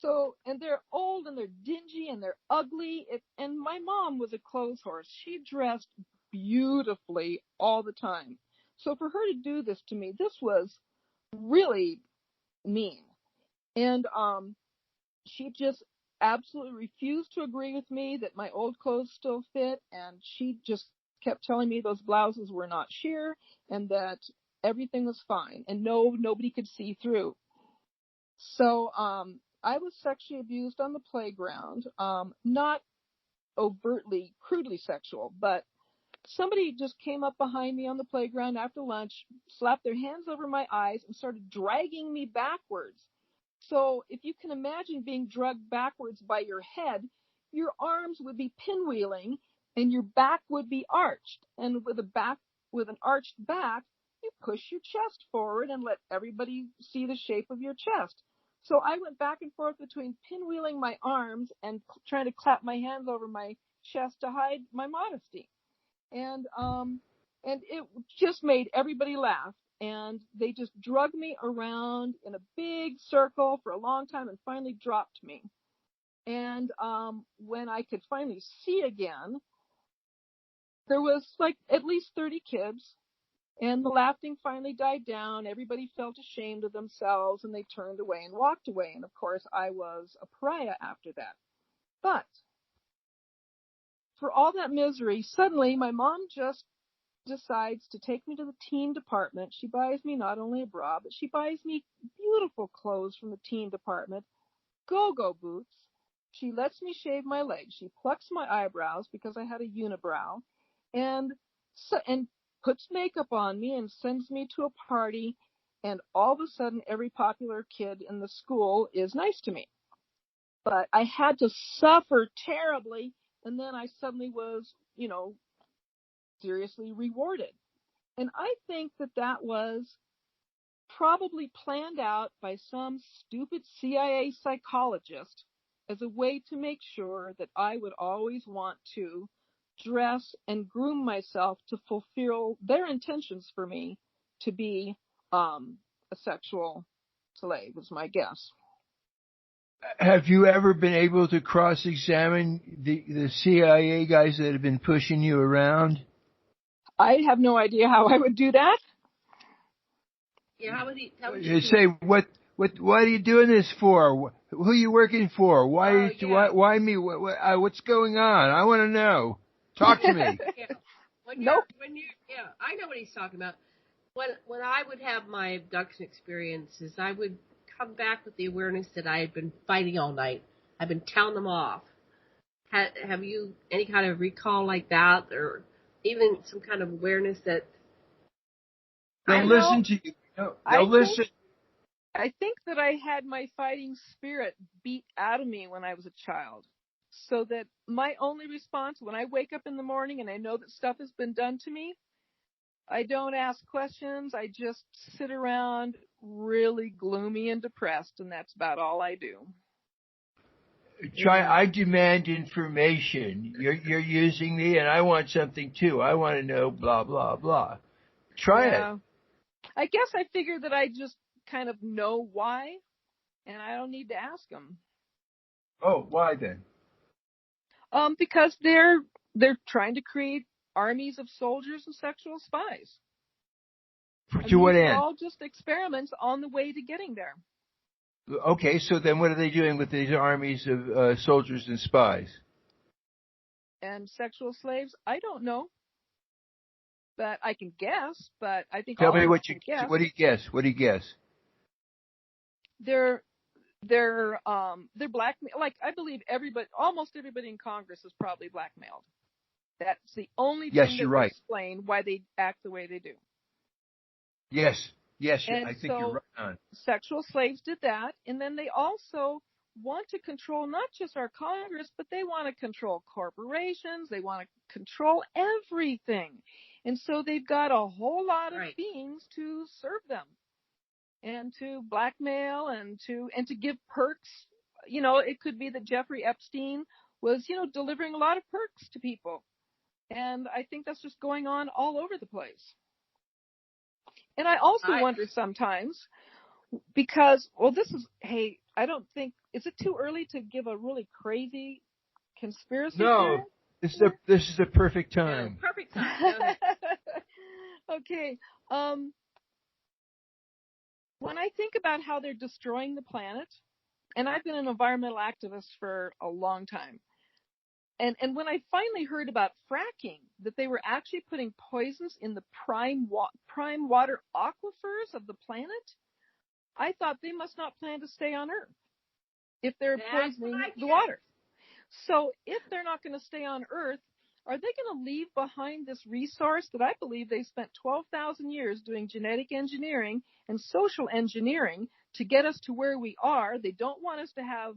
D: So, and they're old and they're dingy and they're ugly. And my mom was a clothes horse. She dressed beautifully all the time. So for her to do this to me, this was really mean. And she just absolutely refused to agree with me that my old clothes still fit. And she just kept telling me those blouses were not sheer and that everything was fine and nobody could see through. So I was sexually abused on the playground, not overtly, crudely sexual, but somebody just came up behind me on the playground after lunch, slapped their hands over my eyes, and started dragging me backwards. So if you can imagine being dragged backwards by your head, your arms would be pinwheeling and your back would be arched. And with an arched back, you push your chest forward and let everybody see the shape of your chest. So I went back and forth between pinwheeling my arms and trying to clap my hands over my chest to hide my modesty. And it just made everybody laugh. And they just drugged me around in a big circle for a long time and finally dropped me. And when I could finally see again, there was like at least 30 kids. And the laughing finally died down. Everybody felt ashamed of themselves and they turned away and walked away. And of course, I was a pariah after that. But for all that misery, suddenly my mom just decides to take me to the teen department. She buys me not only a bra, but she buys me beautiful clothes from the teen department, go-go boots. She lets me shave my legs. She plucks my eyebrows because I had a unibrow, and puts makeup on me and sends me to a party. And all of a sudden, every popular kid in the school is nice to me. But I had to suffer terribly, and then I suddenly was, seriously rewarded. And I think that was probably planned out by some stupid CIA psychologist as a way to make sure that I would always want to dress and groom myself to fulfill their intentions for me to be a sexual slave, is my guess.
E: Have you ever been able to cross-examine the CIA guys that have been pushing you around?
D: I have no idea how I would do that.
B: Yeah, how would
E: you say, what are you doing this for? Who are you working for? Why me? What's going on? I want to know. Talk to me.
B: Yeah. I know what he's talking about. When I would have my abduction experiences, I would come back with the awareness that I had been fighting all night. have been telling them off. Have you any kind of recall like that, or even some kind of awareness that
E: they'll listen to you? They'll listen.
D: I think that I had my fighting spirit beat out of me when I was a child. So that my only response when I wake up in the morning and I know that stuff has been done to me, I don't ask questions. I just sit around really gloomy and depressed, and that's about all I do.
E: I demand information. You're using me, and I want something too. I want to know blah, blah, blah. Try it.
D: I guess I figured that I just kind of know why, and I don't need to ask them.
E: Oh, why then?
D: Because they're trying to create armies of soldiers and sexual spies.
E: To what end?
D: They're all just experiments on the way to getting there.
E: Okay, so then what are they doing with these armies of soldiers and spies?
D: And sexual slaves? I don't know. But I can guess, but I think
E: Tell
D: all
E: me
D: of
E: what
D: us
E: you
D: can guess.
E: What do you guess? What do you guess?
D: They're blackmail. Like, I believe almost everybody in Congress is probably blackmailed. That's the only thing that would explain why they act the way they do.
E: Yes,
D: and
E: I think you're right on.
D: Sexual slaves did that, and then they also want to control not just our Congress, but they want to control corporations. They want to control everything. And so they've got a whole lot of beings to serve them and to blackmail and to give perks. You know, it could be that Jeffrey Epstein was, delivering a lot of perks to people. And I think that's just going on all over the place. And I also wonder sometimes because, I don't think, is it too early to give a really crazy conspiracy theory?
E: No, this is the perfect time.
B: Yeah, perfect time.
D: Okay. When I think about how they're destroying the planet, and I've been an environmental activist for a long time, and when I finally heard about fracking, that they were actually putting poisons in the prime water aquifers of the planet, I thought they must not plan to stay on Earth if they're poisoning the water. So if they're not going to stay on Earth, are they going to leave behind this resource that I believe they spent 12,000 years doing genetic engineering and social engineering to get us to where we are? They want us to have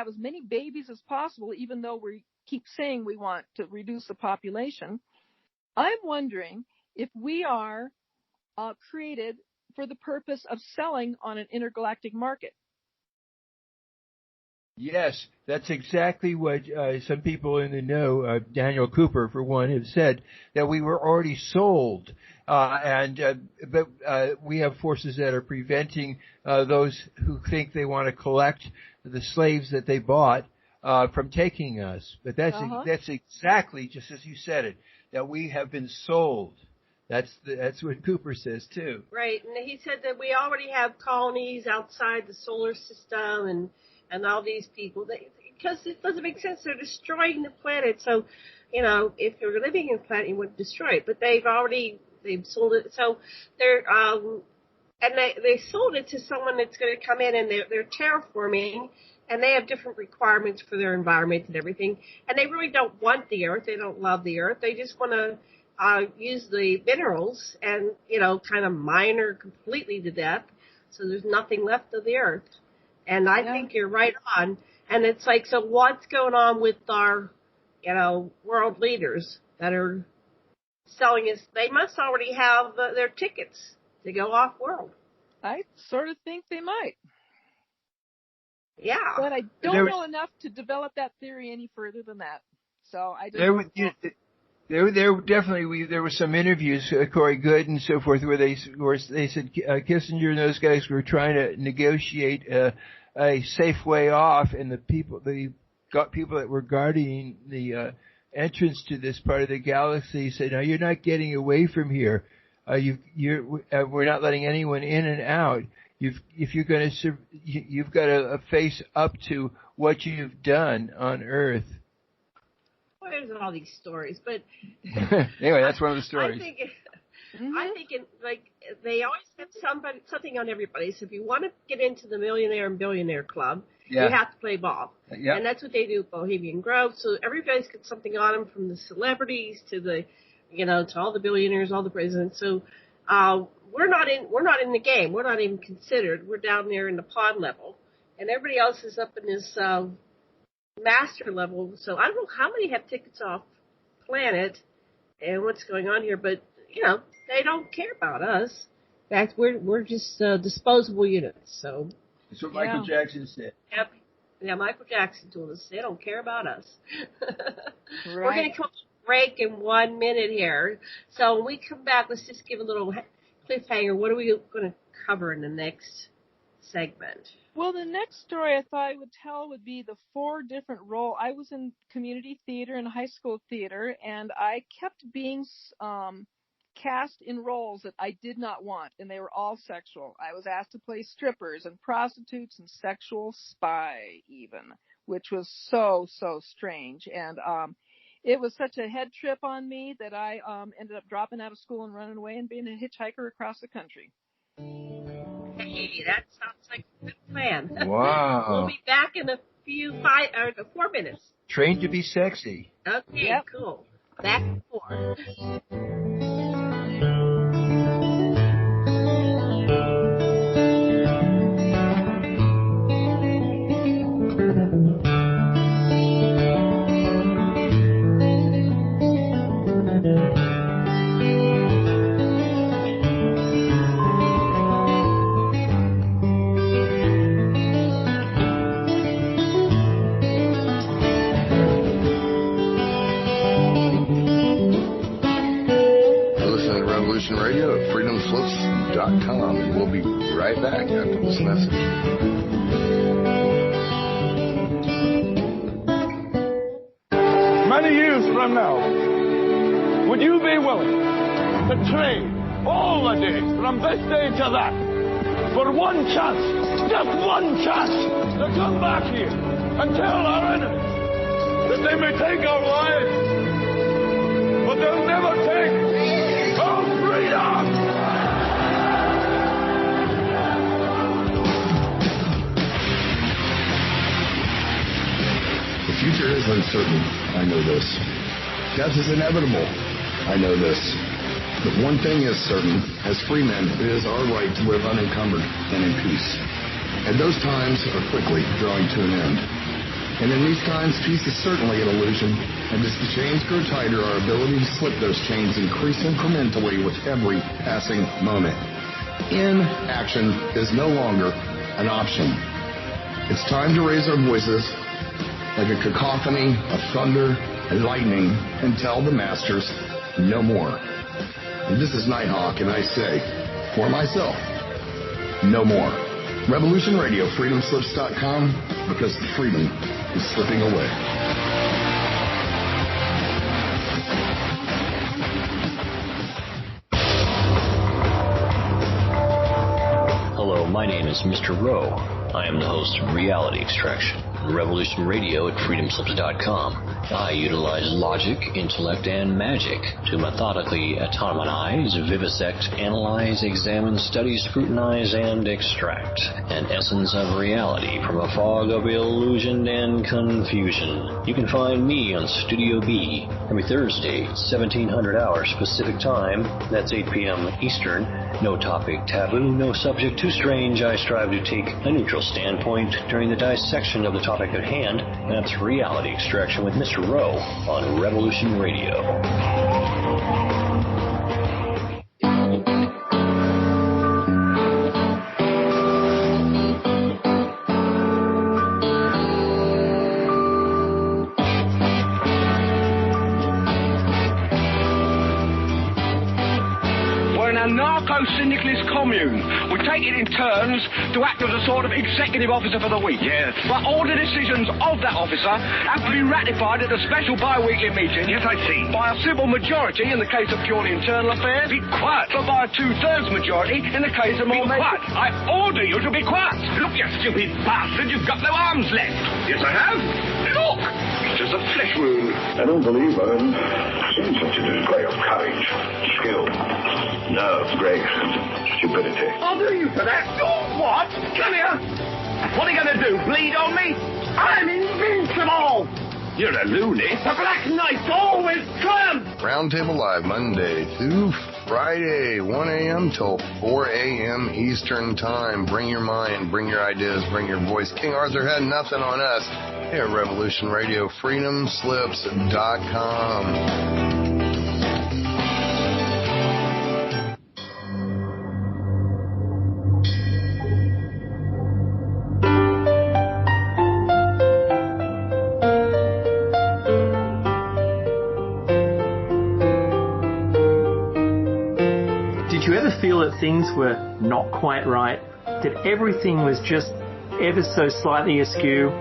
D: as many babies as possible, even though we keep saying we want to reduce the population. I'm wondering if we are created for the purpose of selling on an intergalactic market.
E: Yes, that's exactly what some people in the know, Daniel Cooper for one, have said, that we were already sold. But we have forces that are preventing those who think they want to collect the slaves that they bought from taking us. But that's exactly just as you said it, that we have been sold. That's what Cooper says too.
B: Right, and he said that we already have colonies outside the solar system and all these people, because it doesn't make sense. They're destroying the planet. So, if you're living in the planet, you would destroy it. But they've sold it. So they're, and they sold it to someone that's going to come in and they're terraforming, and they have different requirements for their environment and everything. And they really don't want the Earth. They don't love the Earth. They just want to use the minerals and, kind of mine her completely to death. So there's nothing left of the Earth. And I think you're right on. And it's like, so what's going on with our, world leaders that are selling us? They must already have their tickets to go off world.
D: I sort of think they might.
B: Yeah.
D: But I don't know enough to develop that theory any further than that. So I just...
E: There were some interviews, Corey Good and so forth, where they said Kissinger and those guys were trying to negotiate a safe way off, and the people that were guarding the entrance to this part of the galaxy said, "No, you're not getting away from here. We're not letting anyone in and out. You've got to face up to what you've done on Earth."
B: Well, there's all these stories, but
E: anyway, that's one of the stories.
B: I think they always have something on everybody. So if you want to get into the millionaire and billionaire club, you have to play ball. Yeah. And that's what they do at Bohemian Grove. So everybody's got something on them, from the celebrities to the, to all the billionaires, all the presidents. So we're not in the game. We're not even considered. We're down there in the pod level, and everybody else is up in this master level. So I don't know how many have tickets off planet and what's going on here, but they don't care about us. In fact, we're just disposable units. So
E: that's what Michael Jackson said.
B: Yep. Yeah, Michael Jackson told us they don't care about us.
D: Right.
B: We're going to come to break in 1 minute here. So when we come back, let's just give a little cliffhanger. What are we going to cover in the next segment?
D: Well, the next story I thought I would tell would be the 4 different roles. I was in community theater and high school theater, and I kept being cast in roles that I did not want, and they were all sexual. I was asked to play strippers and prostitutes and sexual spy even, which was so strange. And it was such a head trip on me that I ended up dropping out of school and running away and being a hitchhiker across the country.
B: Hey, that sounds like a good plan.
E: Wow.
B: We'll be back in a 4 minutes.
E: Trained to be sexy.
B: Okay, yep. Cool. Back in 4.
F: And we'll be right back after this message.
G: Many years from now, would you be willing to trade all the days from this day to that for one chance, just one chance, to come back here and tell our enemies that they may take our lives, but they'll never take our freedom?
F: The future is uncertain. I know this. Death is inevitable. I know this. But one thing is certain. As free men, it is our right to live unencumbered and in peace. And those times are quickly drawing to an end. And in these times, peace is certainly an illusion. And as the chains grow tighter, our ability to slip those chains increase incrementally with every passing moment. Inaction is no longer an option. It's time to raise our voices like a cacophony of thunder and lightning and tell the masters no more. And this is Nighthawk, and I say, for myself, no more. Revolution Radio, freedomslips.com, because the freedom is slipping away.
H: Hello, my name is Mr. Rowe. I am the host of Reality Extraction, Revolution Radio at freedomslips.com. I utilize logic, intellect, and magic to methodically atomize, vivisect, analyze, examine, study, scrutinize, and extract an essence of reality from a fog of illusion and confusion. You can find me on Studio B every Thursday, 1700 hours Pacific Time. That's 8 p.m. Eastern. No topic taboo, no subject too strange. I strive to take a neutral standpoint during the dissection of the topic at hand. That's Reality Extraction with Mr. Rowe on Revolution Radio.
G: Syndicalist commune. We take it in turns to act as a sort of executive officer for the week. Yes. But all the decisions of that officer have to be ratified at a special bi-weekly meeting. Yes, I see. By a simple majority in the case of purely internal affairs. Be quiet. But by a 2/3 majority in the case of more... Be quiet. I order you to be quiet. Look, you stupid bastard, you've got no arms left. Yes, I have. Look! It is a flesh wound.
F: I don't believe I've seen such a display of courage, skill, nerve, grace, and stupidity.
G: I'll do you for that. You what? Come here. What are you going to do, bleed on me? I'm invincible! You're a loony. The Black Knight always triumphs!
F: Roundtable Live, Monday to Friday, 1 a.m. till 4 a.m. Eastern Time. Bring your mind, bring your ideas, bring your voice. King Arthur had nothing on us here at Revolution Radio, freedomslips.com.
I: Did you ever feel that things were not quite right? That everything was just ever so slightly askew?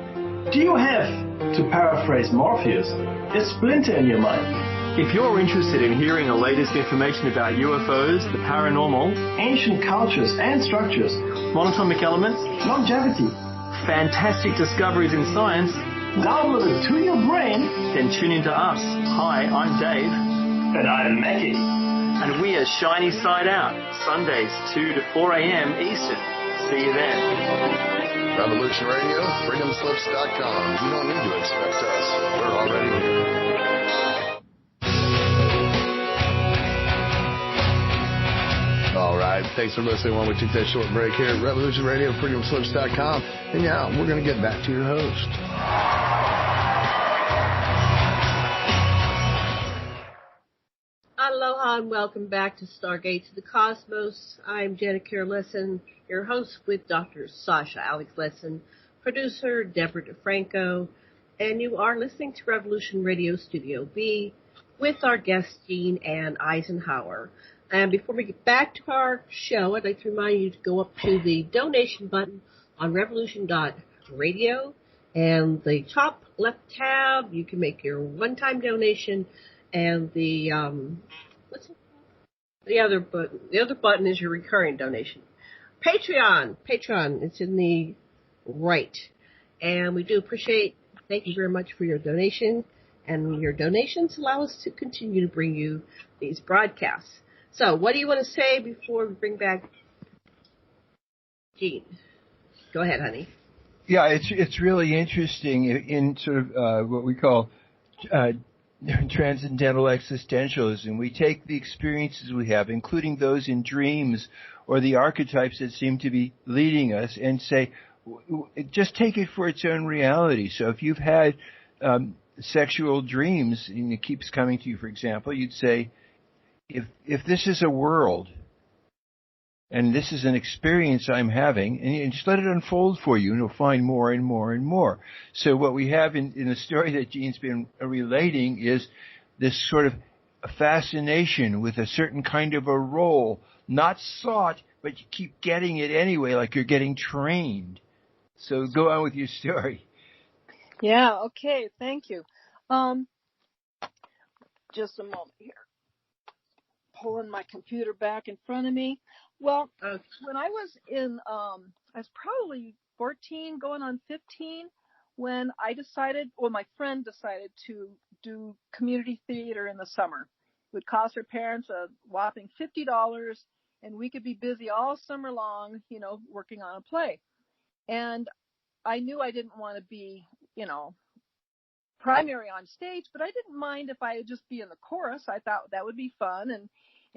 J: Do you have, to paraphrase Morpheus, a splinter in your mind?
I: If you're interested in hearing the latest information about UFOs, the paranormal,
J: Ancient cultures and structures,
I: monatomic elements,
J: longevity,
I: fantastic discoveries in science,
J: download it to your brain,
I: then tune into us. Hi, I'm Dave.
J: and I'm Mackie.
I: And we are Shiny Side Out, Sundays 2 to 4 a.m. Eastern. See you then.
F: Revolution Radio, freedomslips.com. You don't need to expect us. We're already here. All right. Thanks for listening while we take that short break here at Revolution Radio, freedomslips.com. And now we're going to get back to your host.
B: Aloha and welcome back to Stargate to the Cosmos. I'm Janet Lessin, your host with Dr. Sasha Alex Lessin, producer Debra DeFranco, and you are listening to Revolution Radio Studio B with our guest Jean Ann Eisenhower. And before we get back to our show, I'd like to remind you to go up to the donation button on revolution.radio, and the top left tab, you can make your one-time donation. And the what's it called? The other button. The other button is your recurring donation. Patreon. It's in the right. And we do appreciate. Thank you very much for your donation. And your donations allow us to continue to bring you these broadcasts. So, what do you want to say before we bring back Jean? Go ahead, honey.
E: Yeah, it's really interesting in sort of what we call transcendental existentialism. We take the experiences we have, including those in dreams or the archetypes that seem to be leading us, and say, just take it for its own reality. So if you've had sexual dreams and it keeps coming to you, for example, you'd say, if this is a world and this is an experience I'm having, and you just let it unfold for you, and you'll find more and more and more. So what we have in the story that Jean's been relating is this sort of a fascination with a certain kind of a role, not sought, but you keep getting it anyway, like you're getting trained. So go on with your story.
D: Yeah, okay, thank you. Just a moment here. Pulling my computer back in front of me. Well, when I was I was probably 14, going on 15, when my friend decided to do community theater in the summer. It would cost her parents a whopping $50, and we could be busy all summer long, working on a play. And I knew I didn't want to be, primary on stage, but I didn't mind if I would just be in the chorus. I thought that would be fun, and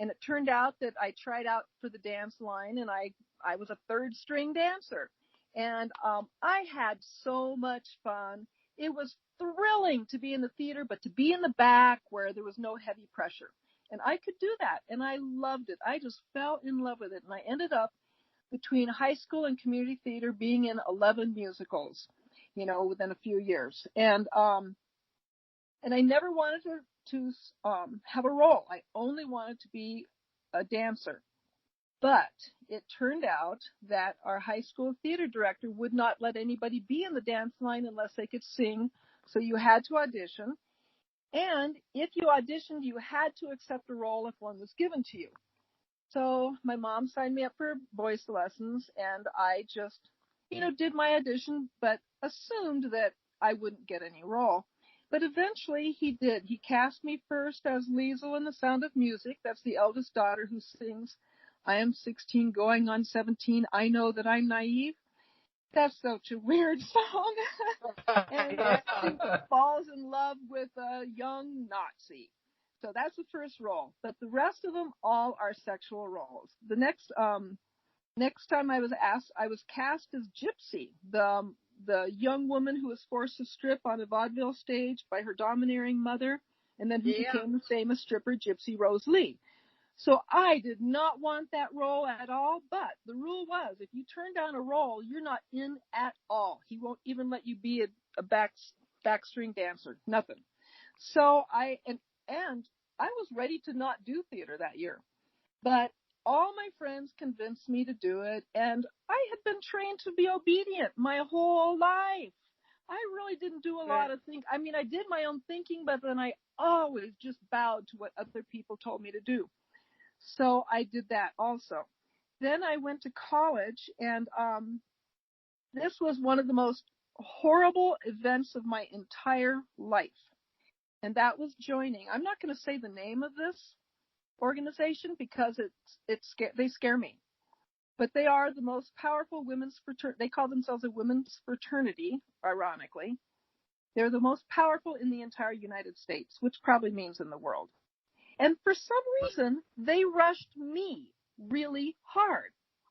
D: it turned out that I tried out for the dance line, and I was a third string dancer. And I had so much fun. It was thrilling to be in the theater, but to be in the back where there was no heavy pressure. And I could do that, and I loved it. I just fell in love with it. And I ended up between high school and community theater being in 11 musicals, within a few years. And I never wanted to have a role. I only wanted to be a dancer. But it turned out that our high school theater director would not let anybody be in the dance line unless they could sing. So you had to audition. And if you auditioned, you had to accept a role if one was given to you. So my mom signed me up for voice lessons, and I just, did my audition, but assumed that I wouldn't get any role. But eventually he did. He cast me first as Liesel in The Sound of Music. That's the eldest daughter who sings, I am 16 going on 17. I know that I'm naive. That's such a weird song. And she falls in love with a young Nazi. So that's the first role. But the rest of them all are sexual roles. The next time I was asked, I was cast as Gypsy, the young woman who was forced to strip on a vaudeville stage by her domineering mother, and then who became the famous stripper Gypsy Rose Lee. So I did not want that role at all, but the rule was if you turn down a role, you're not in at all. He won't even let you be a backstring dancer, nothing. So I was ready to not do theater that year, but all my friends convinced me to do it, and I had been trained to be obedient my whole life. I really didn't do a lot of thinking. I mean, I did my own thinking, but then I always just bowed to what other people told me to do. So I did that also. Then I went to college, and this was one of the most horrible events of my entire life. And that was joining. I'm not going to say the name of this organization because they scare me. But they are the most powerful women's fraternity. They call themselves a women's fraternity, ironically. They're the most powerful in the entire United States, which probably means in the world. And for some reason, they rushed me really hard.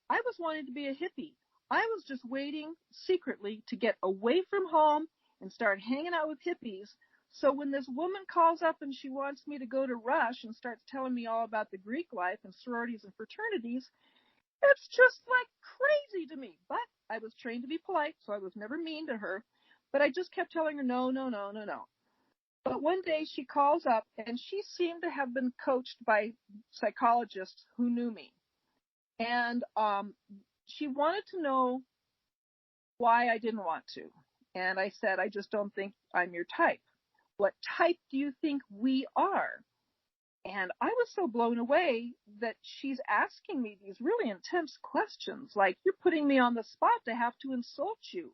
D: I was wanting to be a hippie. I was just waiting secretly to get away from home and start hanging out with hippies. So when this woman calls up and she wants me to go to Rush and starts telling me all about the Greek life and sororities and fraternities, it's just like crazy to me. But I was trained to be polite, so I was never mean to her. But I just kept telling her, no. But one day she calls up, and she seemed to have been coached by psychologists who knew me. And she wanted to know why I didn't want to. And I said, I just don't think I'm your type. What type do you think we are? And I was so blown away that she's asking me these really intense questions, like, you're putting me on the spot to have to insult you.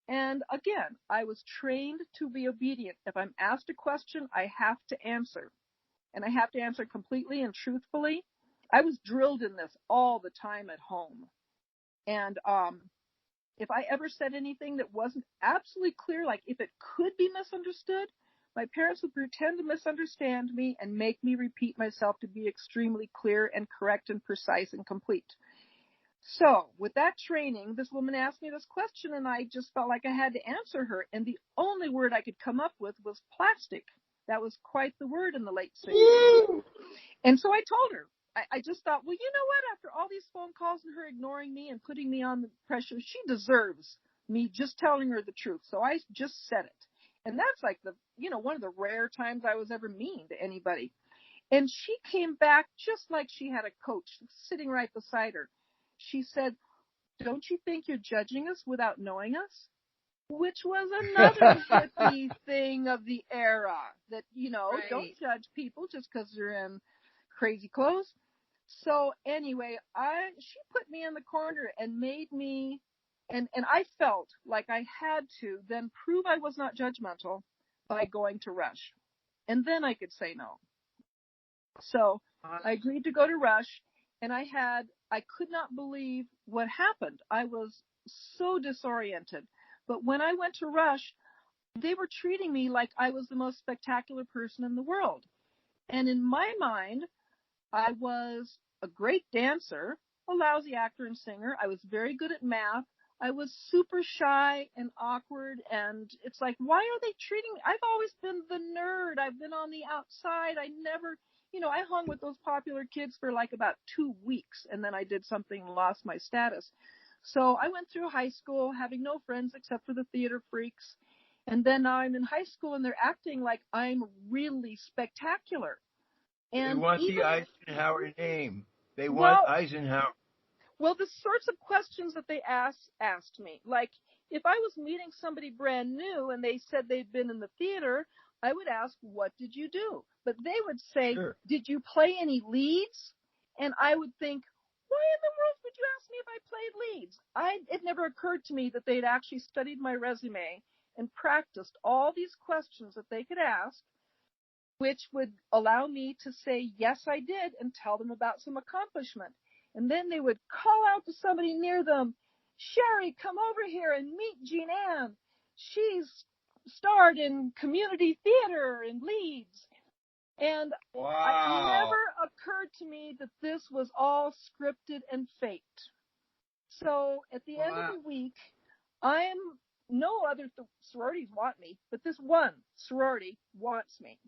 D: And again, I was trained to be obedient. If I'm asked a question, I have to answer. And I have to answer completely and truthfully. I was drilled in this all the time at home. And if I ever said anything that wasn't absolutely clear, like if it could be misunderstood, my parents would pretend to misunderstand me and make me repeat myself to be extremely clear and correct and precise and complete. So with that training, this woman asked me this question, and I just felt like I had to answer her. And the only word I could come up with was plastic. That was quite the word in the late 60s. And so I told her, I just thought, well, you know what? After all these phone calls and her ignoring me and putting me on the pressure, she deserves me just telling her the truth. So I just said it. And that's like one of the rare times I was ever mean to anybody. And she came back just like she had a coach sitting right beside her. She said, don't you think you're judging us without knowing us? Which was another hippie thing of the era that, right. Don't judge people just because they're in crazy clothes. So anyway, she put me in the corner and made me, and I felt like I had to then prove I was not judgmental by going to Rush. And then I could say no. So I agreed to go to Rush, and I could not believe what happened. I was so disoriented. But when I went to Rush, they were treating me like I was the most spectacular person in the world. And in my mind, I was a great dancer, a lousy actor and singer. I was very good at math. I was super shy and awkward. And it's like, why are they treating me? I've always been the nerd. I've been on the outside. I never, I hung with those popular kids for like about 2 weeks. And then I did something and lost my status. So I went through high school having no friends except for the theater freaks. And then now I'm in high school and they're acting like I'm really spectacular. And
E: they want the Eisenhower name. They want Eisenhower.
D: Well, the sorts of questions that they asked me, like if I was meeting somebody brand new and they said they'd been in the theater, I would ask, what did you do? But they would say, sure. Did you play any leads? And I would think, why in the world would you ask me if I played leads? It never occurred to me that they'd actually studied my resume and practiced all these questions that they could ask, which would allow me to say, yes, I did, and tell them about some accomplishment. And then they would call out to somebody near them, Sherry, come over here and meet Jean Ann. She's starred in community theater in Leeds. And it never occurred to me that this was all scripted and faked. So at the end of the week, no other sororities want me, but this one sorority wants me.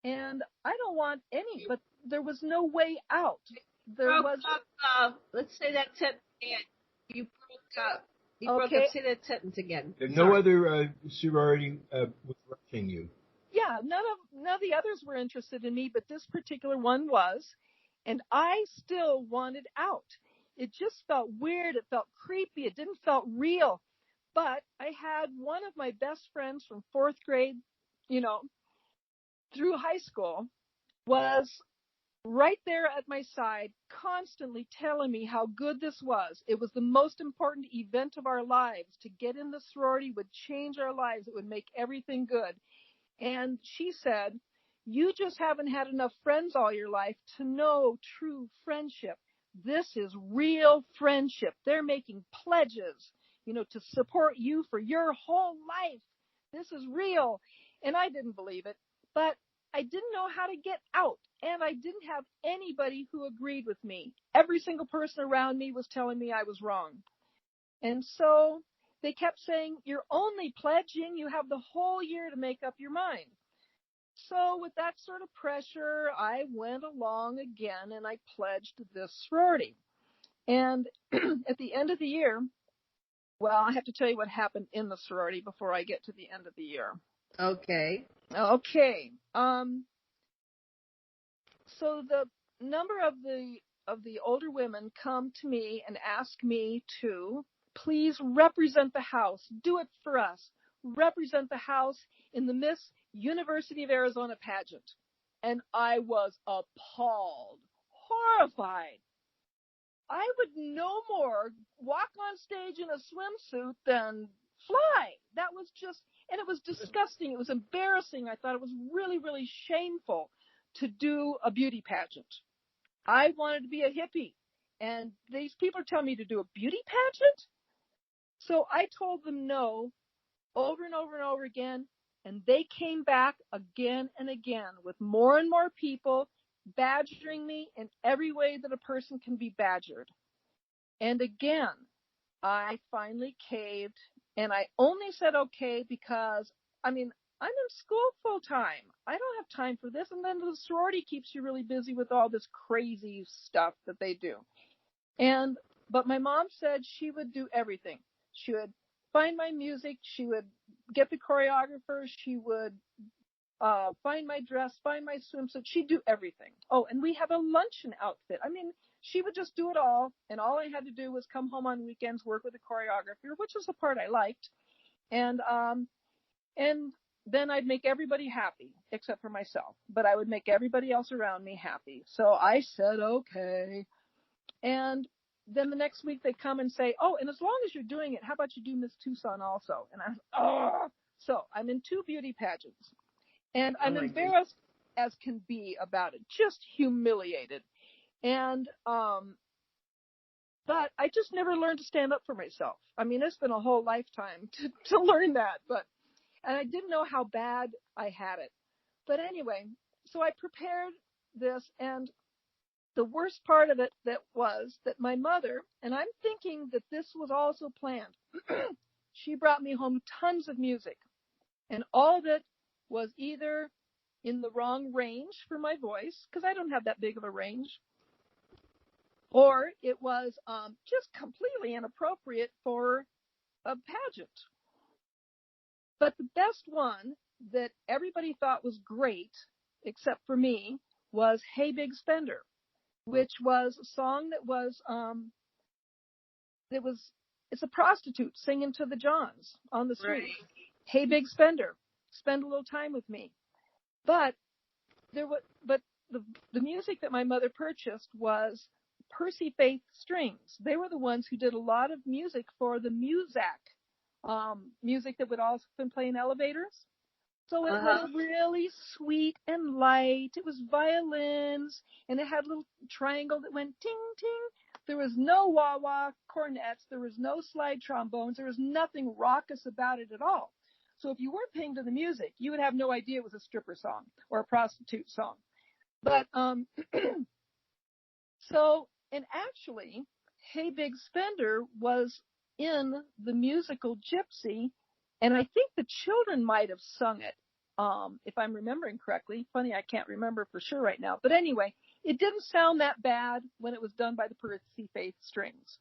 D: And I don't want any, but there was no way out.
B: Let's say that sentence again. You broke up. You broke up. Say that sentence again.
C: No other sorority was rushing you.
D: Yeah, none of the others were interested in me, but this particular one was, and I still wanted out. It just felt weird. It felt creepy. It didn't felt real. But I had one of my best friends from 4th grade, through high school, was right there at my side, constantly telling me how good this was. It was the most important event of our lives. To get in the sorority would change our lives. It would make everything good. And she said, you just haven't had enough friends all your life to know true friendship. This is real friendship. They're making pledges, to support you for your whole life. This is real. And I didn't believe it, but I didn't know how to get out. And I didn't have anybody who agreed with me. Every single person around me was telling me I was wrong. And so they kept saying, you're only pledging. You have the whole year to make up your mind. So with that sort of pressure, I went along again and I pledged this sorority. And at the end of the year, well, I have to tell you what happened in the sorority before I get to the end of the year.
B: Okay.
D: So the number of the older women come to me and ask me to please represent the house. Do it for us. Represent the house in the Miss University of Arizona pageant. And I was appalled, horrified. I would no more walk on stage in a swimsuit than fly. That was just, and it was disgusting. It was embarrassing. I thought it was really, really shameful to do a beauty pageant. I wanted to be a hippie, and these people are telling me to do a beauty pageant? So I told them no over and over and over again, and they came back again and again with more and more people badgering me in every way that a person can be badgered. And again, I finally caved, and I only said okay because, I'm in school full time. I don't have time for this. And then the sorority keeps you really busy with all this crazy stuff that they do. But my mom said she would do everything. She would find my music. She would get the choreographer. She would find my dress, find my swimsuit. She'd do everything. Oh, and we have a luncheon outfit. She would just do it all. And all I had to do was come home on weekends, work with a choreographer, which was the part I liked. And then I'd make everybody happy except for myself, but I would make everybody else around me happy. So I said, okay. And then the next week they come and say, oh, and as long as you're doing it, how about you do Miss Tucson also? And so I'm in 2 beauty pageants, and I'm embarrassed as can be about it, just humiliated. And, but I just never learned to stand up for myself. It's been a whole lifetime to learn that, and I didn't know how bad I had it. But anyway, so I prepared this, and the worst part of it was that my mother, and I'm thinking that this was also planned, she brought me home tons of music, and all of it was either in the wrong range for my voice, because I don't have that big of a range, or it was just completely inappropriate for a pageant. But the best one that everybody thought was great, except for me, was Hey Big Spender, which was a song it's a prostitute singing to the Johns on the street. Right. Hey Big Spender, spend a little time with me. But the music that my mother purchased was Percy Faith Strings. They were the ones who did a lot of music for the Muzak music that would often play in elevators. So it was really sweet and light. It was violins, and it had a little triangle that went ting, ting. There was no wah-wah cornets. There was no slide trombones. There was nothing raucous about it at all. So if you weren't paying to the music, you would have no idea it was a stripper song or a prostitute song. But so, and actually, Hey Big Spender was in the musical Gypsy, and I think the children might have sung it, if I'm remembering correctly. Funny, I can't remember for sure right now. But anyway, it didn't sound that bad when it was done by the Percy Faith Strings.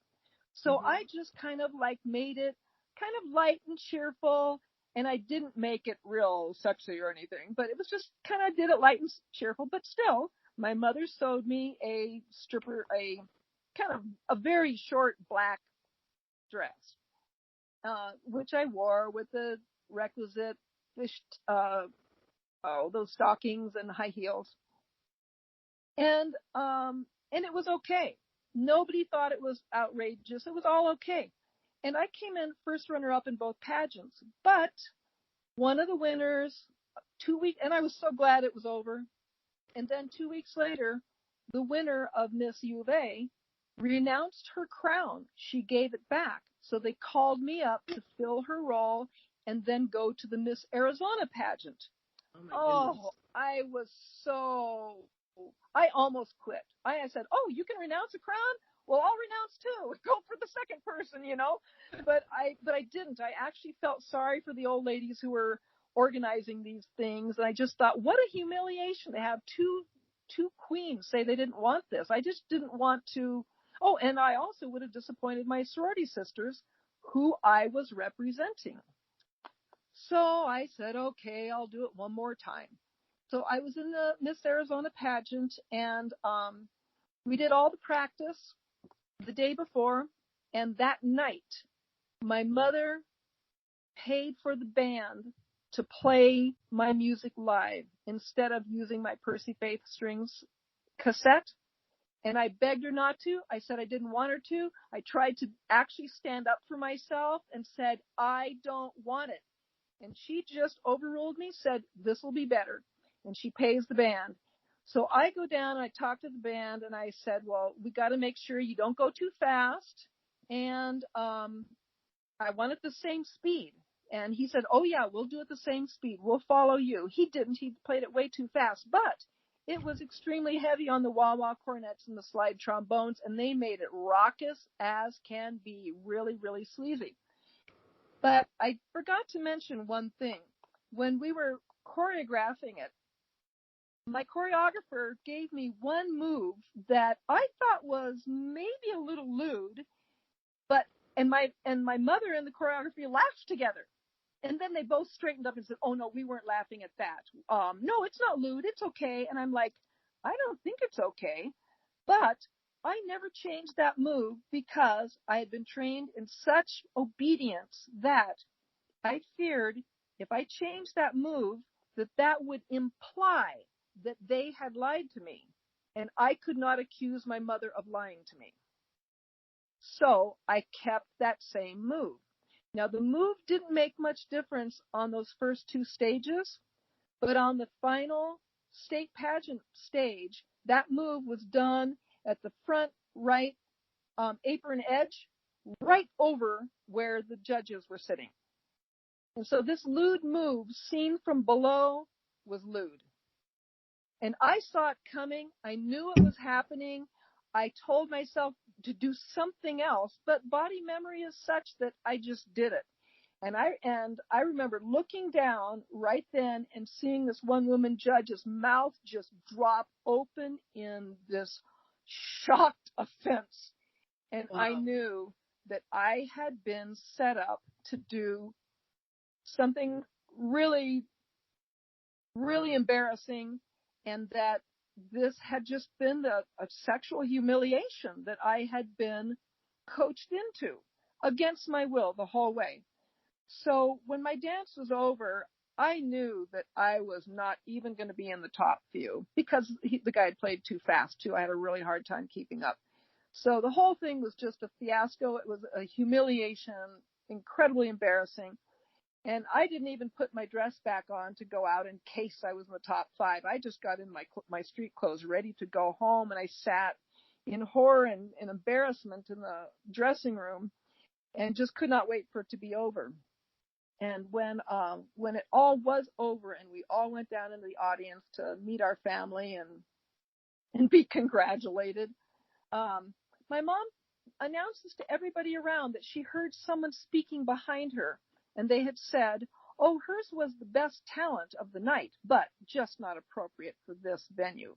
D: So I just kind of like made it kind of light and cheerful, and I didn't make it real sexy or anything, but it was just kind of did it light and cheerful. But still, my mother sewed me a kind of a very short black dress, which I wore with the requisite those stockings and high heels. And it was okay. Nobody thought it was outrageous. It was all okay. And I came in first runner-up in both pageants. But one of the winners, 2 weeks, and I was so glad it was over. And then 2 weeks later, the winner of Miss U of A renounced her crown. She gave it back. So they called me up to fill her role and then go to the Miss Arizona pageant. Oh, I almost quit. I said, oh, you can renounce a crown? Well, I'll renounce too. Go for the second person, you know. But I didn't. I actually felt sorry for the old ladies who were organizing these things. And I just thought, what a humiliation to have two queens say they didn't want this. I just didn't want to. Oh, and I also would have disappointed my sorority sisters who I was representing. So I said, okay, I'll do it one more time. So I was in the Miss Arizona pageant, and we did all the practice the day before. And that night, my mother paid for the band to play my music live instead of using my Percy Faith Strings cassette. And I begged her not to. I said I didn't want her to. I tried to actually stand up for myself and said, I don't want it. And she just overruled me, said, this will be better. And she pays the band. So I go down and I talk to the band and I said, well, we got to make sure you don't go too fast. And I want it the same speed. And he said, oh, yeah, we'll do it the same speed. We'll follow you. He didn't. He played it way too fast. But it was extremely heavy on the wah-wah cornets and the slide trombones, and they made it raucous as can be, really, really sleazy. But I forgot to mention one thing. When we were choreographing it, my choreographer gave me one move that I thought was maybe a little lewd, and my mother and the choreography laughed together. And then they both straightened up and said, oh, no, we weren't laughing at that. No, it's not lewd. It's okay. And I'm like, I don't think it's okay. But I never changed that move because I had been trained in such obedience that I feared if I changed that move, that would imply that they had lied to me. And I could not accuse my mother of lying to me. So I kept that same move. Now, the move didn't make much difference on those first two stages, but on the final state pageant stage, that move was done at the front right apron edge, right over where the judges were sitting. And so this lewd move, seen from below, was lewd. And I saw it coming. I knew it was happening. I told myself to do something else, but body memory is such that I just did it. And I remember looking down right then and seeing this one woman judge's mouth just drop open in this shocked offense. And wow. I knew that I had been set up to do something really, really embarrassing, and that this had just been a sexual humiliation that I had been coached into against my will the whole way. So when my dance was over, I knew that I was not even going to be in the top few because the guy had played too fast too. I had a really hard time keeping up. So the whole thing was just a fiasco. It was a humiliation incredibly embarrassing. And I didn't even put my dress back on to go out in case I was in the top 5. I just got in my street clothes ready to go home, and I sat in horror and embarrassment in the dressing room and just could not wait for it to be over. And when it all was over and we all went down into the audience to meet our family and be congratulated, my mom announces to everybody around that she heard someone speaking behind her, and they had said, oh, hers was the best talent of the night, but just not appropriate for this venue.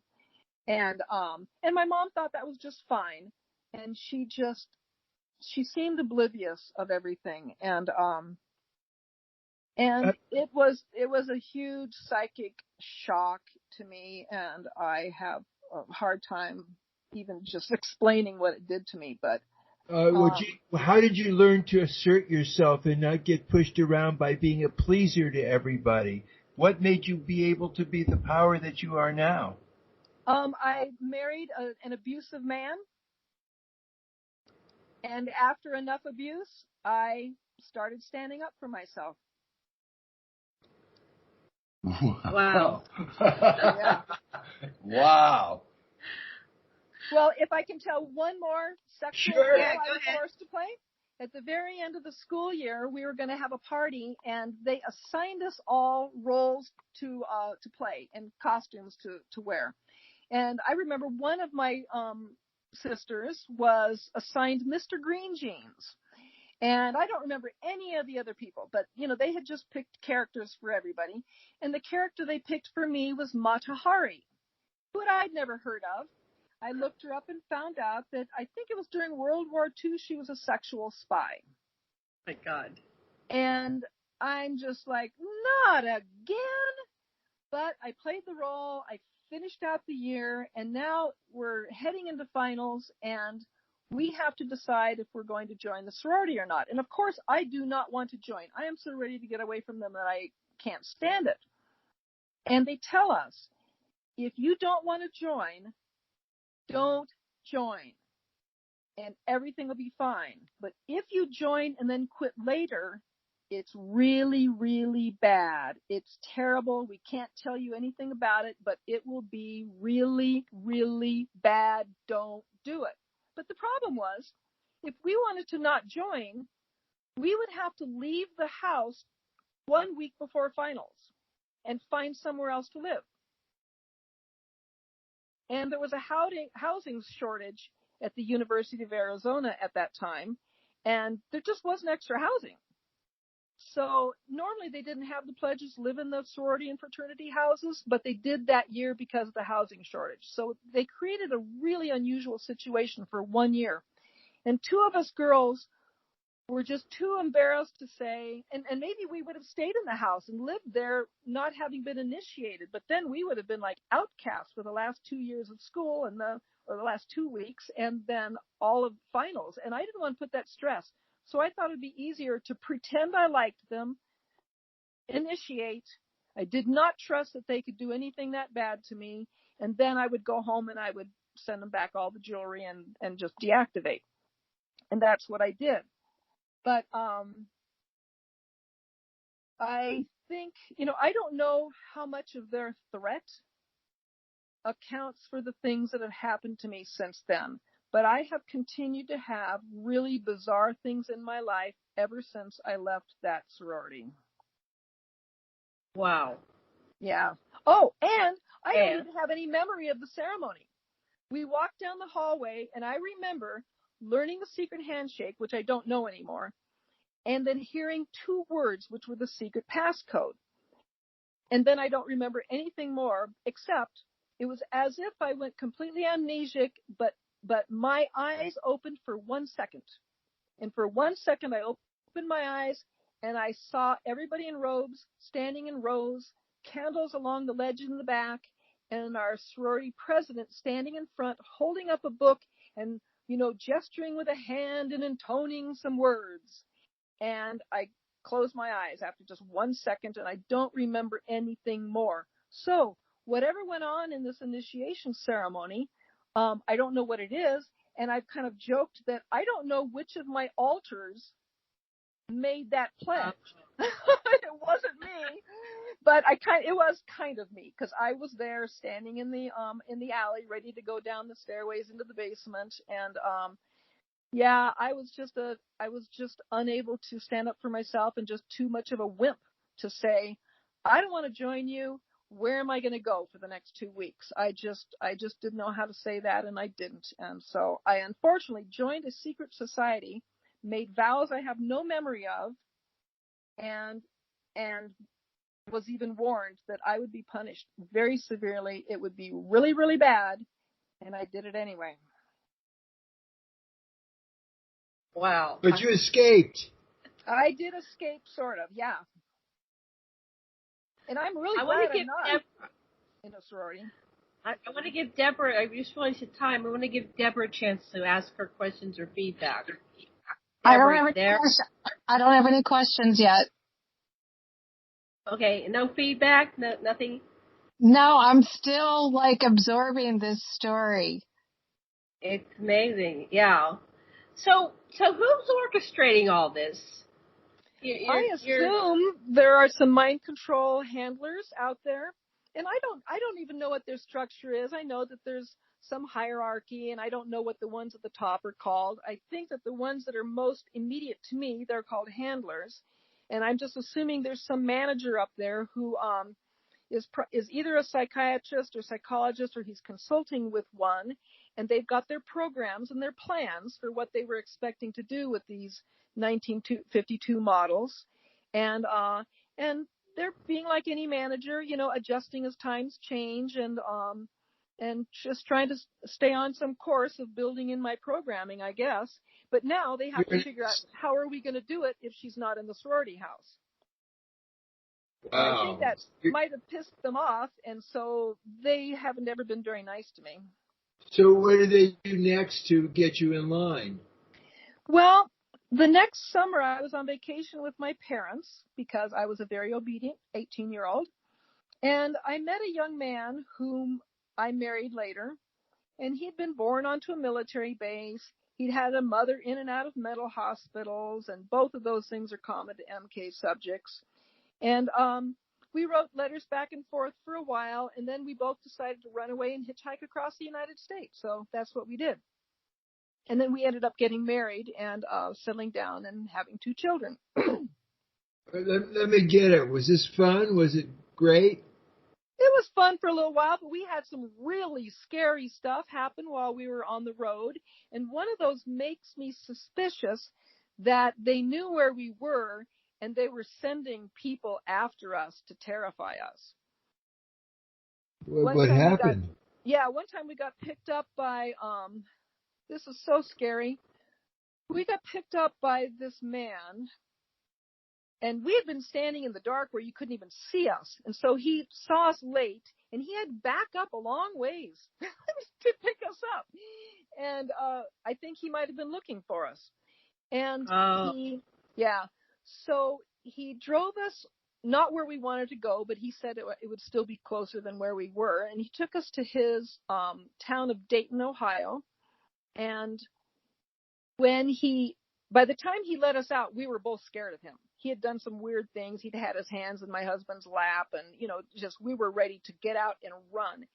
D: And my mom thought that was just fine, and she seemed oblivious of everything, and it was a huge psychic shock to me, and I have a hard time even just explaining what it did to me. But
E: how did you learn to assert yourself and not get pushed around by being a pleaser to everybody? What made you be able to be the power that you are now?
D: I married an abusive man, and after enough abuse, I started standing up for myself.
B: Wow.
D: Yeah.
E: Wow.
D: Well, if I can tell one more sexual
E: Sure.
D: role I was forced to play. At the very end of the school year, we were going to have a party, and they assigned us all roles to play and costumes to wear. And I remember one of my sisters was assigned Mr. Green Jeans. And I don't remember any of the other people, but, they had just picked characters for everybody. And the character they picked for me was Mata Hari, who I'd never heard of. I looked her up and found out that I think it was during World War II, she was a sexual spy.
B: My God.
D: And I'm just like, not again. But I played the role. I finished out the year, and now we're heading into finals, and we have to decide if we're going to join the sorority or not. And of course, I do not want to join. I am so ready to get away from them that I can't stand it. And they tell us, if you don't want to join, don't join, and everything will be fine. But if you join and then quit later, it's really, really bad. It's terrible. We can't tell you anything about it, but it will be really, really bad. Don't do it. But the problem was, if we wanted to not join, we would have to leave the house 1 week before finals and find somewhere else to live. And there was a housing shortage at the University of Arizona at that time, and there just wasn't extra housing. So normally they didn't have the pledges live in the sorority and fraternity houses, but they did that year because of the housing shortage. So they created a really unusual situation for 1 year. And 2 of us girls were just too embarrassed to say, and maybe we would have stayed in the house and lived there not having been initiated, but then we would have been like outcasts for the last 2 years of school or the last 2 weeks, and then all of finals. And I didn't want to put that stress. So I thought it'd be easier to pretend I liked them, initiate. I did not trust that they could do anything that bad to me. And then I would go home and I would send them back all the jewelry and just deactivate. And that's what I did. But I think, I don't know how much of their threat accounts for the things that have happened to me since then. But I have continued to have really bizarre things in my life ever since I left that sorority.
B: Wow.
D: Yeah. Oh, and I don't even have any memory of the ceremony. We walked down the hallway, and I remember learning the secret handshake, which I don't know anymore, and then hearing 2 words, which were the secret passcode. And then I don't remember anything more, except it was as if I went completely amnesic, but my eyes opened for 1 second. And for 1 second, I opened my eyes, and I saw everybody in robes, standing in rows, candles along the ledge in the back, and our sorority president standing in front, holding up a book and, gesturing with a hand and intoning some words. And I closed my eyes after just 1 second, and I don't remember anything more. So whatever went on in this initiation ceremony, I don't know what it is. And I've kind of joked that I don't know which of my altars made that pledge. It wasn't me, but it was kind of me, because I was there standing in the alley, ready to go down the stairways into the basement, and yeah, I was just unable to stand up for myself, and just too much of a wimp to say, I don't want to join you. Where am I going to go for the next 2 weeks? I just didn't know how to say that, and I didn't. And so I unfortunately joined a secret society, made vows I have no memory of, and was even warned that I would be punished very severely. It would be really, really bad, and I did it anyway.
B: Wow.
C: But you escaped.
D: I did escape, sort of, yeah. And I'm really glad I'm not in a sorority.
B: I want to give Debra, I just realized the time, I want to give Debra a chance to ask her questions or feedback.
K: I don't have any questions yet.
B: Okay, no feedback? No, nothing?
K: No, I'm still absorbing this story.
B: It's amazing, yeah. So who's orchestrating all this?
D: I assume there are some mind control handlers out there, and I don't even know what their structure is. I know that there's some hierarchy, and I don't know what the ones at the top are called. I think that the ones that are most immediate to me, they're called handlers, and I'm just assuming there's some manager up there who is either a psychiatrist or psychologist, or he's consulting with one, and they've got their programs and their plans for what they were expecting to do with these 1952 models, and they're being like any manager, adjusting as times change, and just trying to stay on some course of building in my programming, I guess. But now they have to figure out, how are we going to do it if she's not in the sorority house? Wow. I think that might have pissed them off, and so they haven't ever been very nice to me.
C: So what do they do next to get you in line?
D: Well, the next summer I was on vacation with my parents, because I was a very obedient 18-year-old, and I met a young man whom I married later, and he'd been born onto a military base. He'd had a mother in and out of mental hospitals, and both of those things are common to MK subjects. And we wrote letters back and forth for a while, and then we both decided to run away and hitchhike across the United States. So that's what we did. And then we ended up getting married and settling down and having 2 children.
C: Let me get it. Was this fun? Was it great?
D: It was fun for a little while, but we had some really scary stuff happen while we were on the road. And one of those makes me suspicious that they knew where we were, and they were sending people after us to terrify us.
C: What happened?
D: One time we got picked up by, this is so scary. We got picked up by this man, and we had been standing in the dark where you couldn't even see us. And so he saw us late, and he had to back up a long ways to pick us up. And I think he might have been looking for us. And so he drove us not where we wanted to go, but he said it would still be closer than where we were. And he took us to his town of Dayton, Ohio. And by the time he let us out, we were both scared of him. He had done some weird things. He'd had his hands in my husband's lap, and, we were ready to get out and run.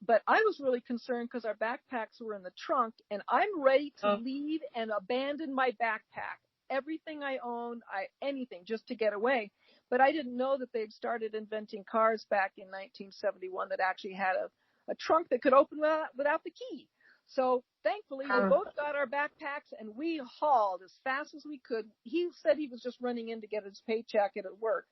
D: But I was really concerned because our backpacks were in the trunk, and I'm ready to leave and abandon my backpack. Everything I own, anything, just to get away. But I didn't know that they'd started inventing cars back in 1971 that actually had a trunk that could open without the key. So thankfully, we both got our backpacks, and we hauled as fast as we could. He said he was just running in to get his paycheck at work.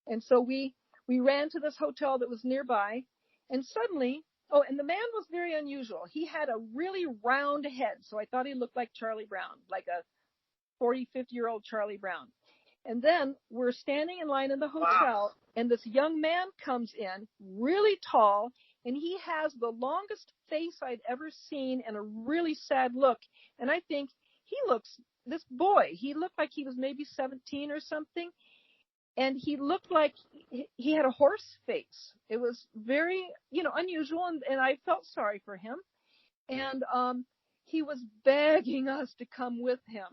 D: And so we ran to this hotel that was nearby, and suddenly, and the man was very unusual. He had a really round head, so I thought he looked like Charlie Brown, like a 40, 50-year-old Charlie Brown. And then we're standing in line in the hotel, and this young man comes in, really tall, and he has the longest face I'd ever seen and a really sad look. And I think he looked like he was maybe 17 or something. And he looked like he had a horse face. It was very, unusual, and I felt sorry for him. And he was begging us to come with him.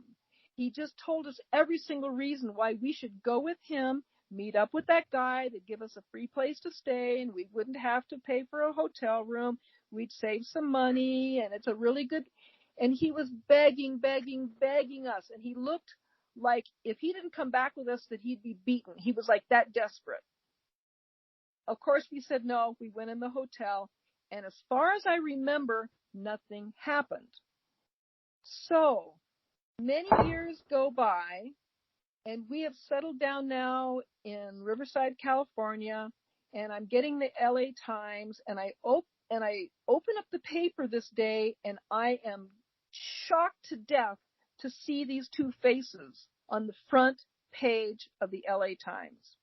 D: He just told us every single reason why we should go with him, meet up with that guy, they'd give us a free place to stay, and we wouldn't have to pay for a hotel room. We'd save some money, and it's a really good. And he was begging us, and he looked like if he didn't come back with us, that he'd be beaten. He was like that desperate. Of course, we said no. We went in the hotel, and as far as I remember, nothing happened. So many years go by, and we have settled down now in Riverside, California, and I'm getting the LA Times, and I open up the paper this day, and I am shocked to death to see these two faces on the front page of the LA Times.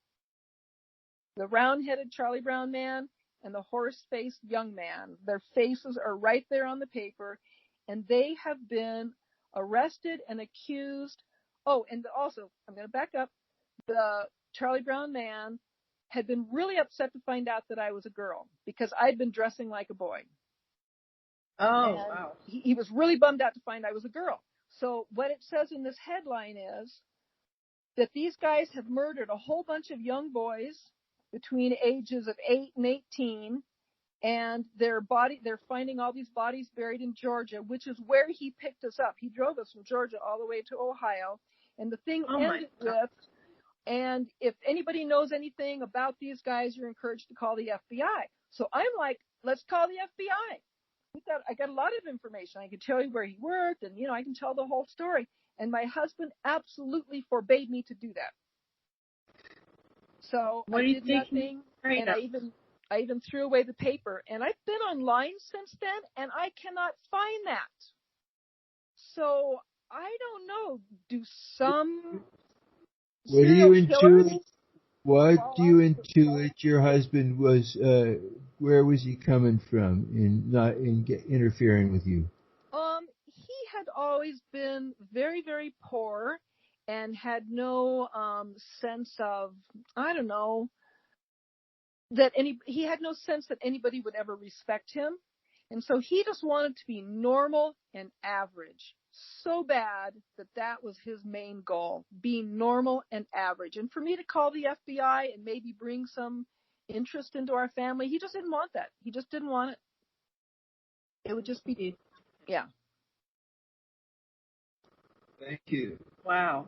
D: The round-headed Charlie Brown man and the horse-faced young man. Their faces are right there on the paper, and they have been arrested and accused. Oh, and also, I'm going to back up. The Charlie Brown man had been really upset to find out that I was a girl because I'd been dressing like a boy.
B: Oh,
D: and
B: wow.
D: He was really bummed out to find I was a girl. So what it says in this headline is that these guys have murdered a whole bunch of young boys between ages of 8 and 18, and they're finding all these bodies buried in Georgia, which is where he picked us up. He drove us from Georgia all the way to Ohio, and the thing ended with, and if anybody knows anything about these guys, you're encouraged to call the FBI. So I'm like, let's call the FBI. I got a lot of information. I can tell you where he worked, and I can tell the whole story. And my husband absolutely forbade me to do that. So I did nothing, and I even threw away the paper. And I've been online since then, and I cannot find that. So I don't know. Do some serial killers?
C: What do you intuit your husband was, where was he coming from in not interfering with you?
D: He had always been very, very poor and had no sense of, I don't know, he had no sense that anybody would ever respect him. And so he just wanted to be normal and average so bad that was his main goal, being normal and average. And for me to call the FBI and maybe bring some interest into our family, he just didn't want that. He just didn't want it. It would just be, yeah.
C: Thank you.
B: Wow.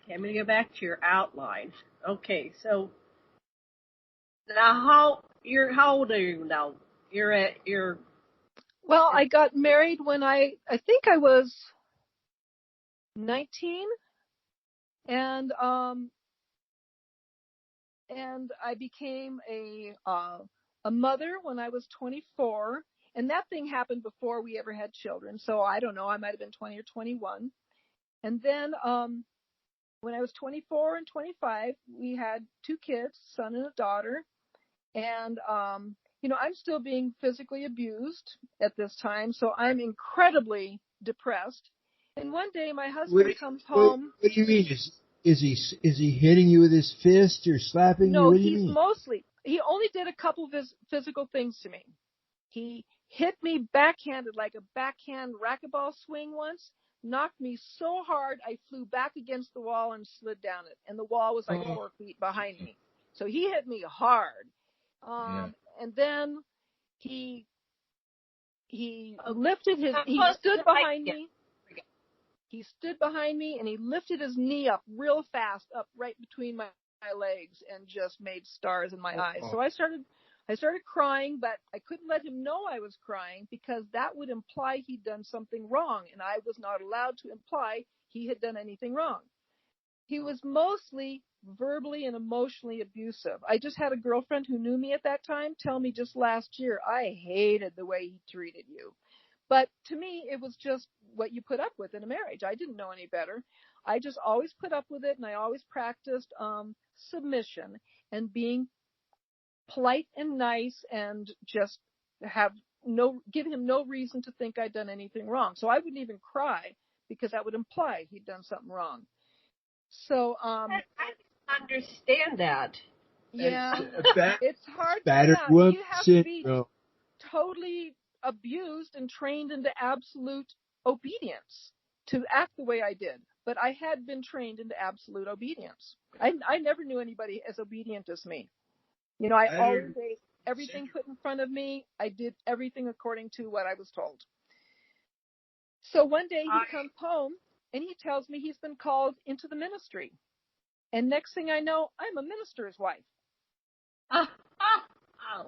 B: Okay, I'm going to go back to your outline. Okay, so now how old are you now?
D: Well, I got married when I think I was 19, and I became a mother when I was 24, and that thing happened before we ever had children. So I don't know, I might have been 20 or 21. And then when I was 24 and 25, we had 2 kids, son and a daughter, and I'm still being physically abused at this time, so I'm incredibly depressed. And one day my husband comes home.
C: What do you mean? Is he hitting you with his fist or slapping you?
D: No, he only did a couple of his physical things to me. He hit me backhanded like a backhand racquetball swing once, knocked me so hard I flew back against the wall and slid down it. And the wall was like 4 feet behind me. So he hit me hard. And then he lifted he stood behind me. He stood behind me and he lifted his knee up real fast, up right between my legs, and just made stars in my eyes. So I started crying, but I couldn't let him know I was crying because that would imply he'd done something wrong, and I was not allowed to imply he had done anything wrong. He was mostly verbally and emotionally abusive. I just had a girlfriend who knew me at that time tell me just last year, I hated the way he treated you. But to me, it was just what you put up with in a marriage. I didn't know any better. I just always put up with it, and I always practiced submission and being polite and nice, and just give him no reason to think I'd done anything wrong. So I wouldn't even cry because that would imply he'd done something wrong. So I
B: understand that.
D: Yeah, it's hard. You have to be totally abused and trained into absolute obedience to act the way I did. But I had been trained into absolute obedience. I never knew anybody as obedient as me. You know, I always ate everything put in front of me. I did everything according to what I was told. So one day he comes home and he tells me he's been called into the ministry. And next thing I know, I'm a minister's wife.
B: Oh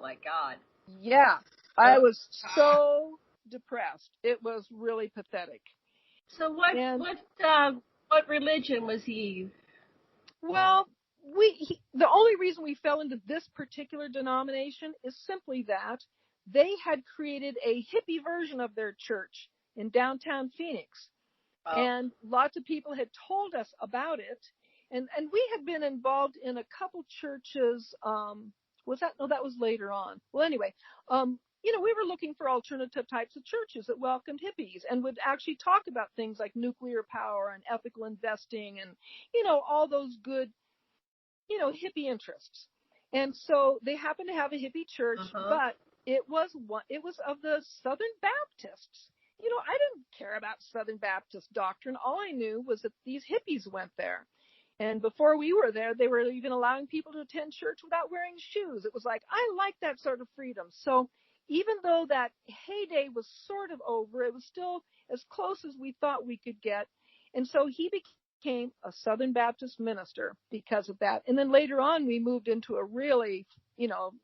B: my God.
D: Yeah. I was so depressed. It was really pathetic.
B: So what religion was he?
D: Well, the only reason we fell into this particular denomination is simply that they had created a hippie version of their church in downtown Phoenix. Oh. And lots of people had told us about it. And we had been involved in a couple churches. That was later on. Well, anyway, we were looking for alternative types of churches that welcomed hippies and would actually talk about things like nuclear power and ethical investing and, all those good, hippie interests. And so they happened to have a hippie church, but it was of the Southern Baptists. I didn't care about Southern Baptist doctrine. All I knew was that these hippies went there. And before we were there, they were even allowing people to attend church without wearing shoes. It was like, I like that sort of freedom. So even though that heyday was sort of over, it was still as close as we thought we could get. And so he became a Southern Baptist minister because of that. And then later on, we moved into a really,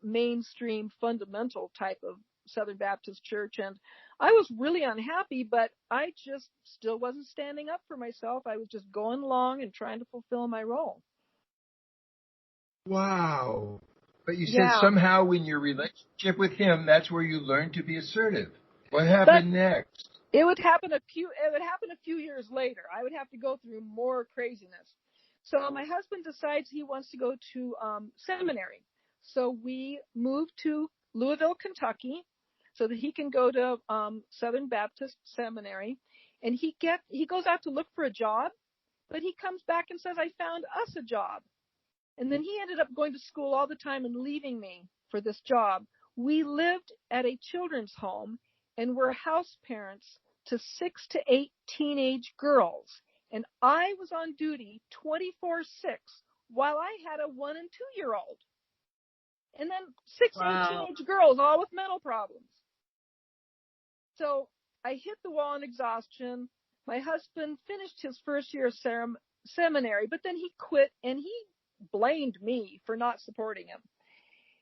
D: mainstream fundamental type of Southern Baptist church. And I was really unhappy, but I just still wasn't standing up for myself. I was just going along and trying to fulfill my role.
E: Wow. But you said somehow in your relationship with him, that's where you learned to be assertive. What happened next?
D: It would happen a few years later. I would have to go through more craziness. So my husband decides he wants to go to seminary. So we moved to Louisville, Kentucky, so that he can go to Southern Baptist Seminary. And he goes out to look for a job, but he comes back and says, I found us a job. And then he ended up going to school all the time and leaving me for this job. We lived at a children's home and were house parents to 6 to 8 teenage girls. And I was on duty 24/6 while I had a 1 and 2-year-old. And then 6 8 teenage girls, all with mental problems. So I hit the wall in exhaustion. My husband finished his first year of seminary, but then he quit and he blamed me for not supporting him.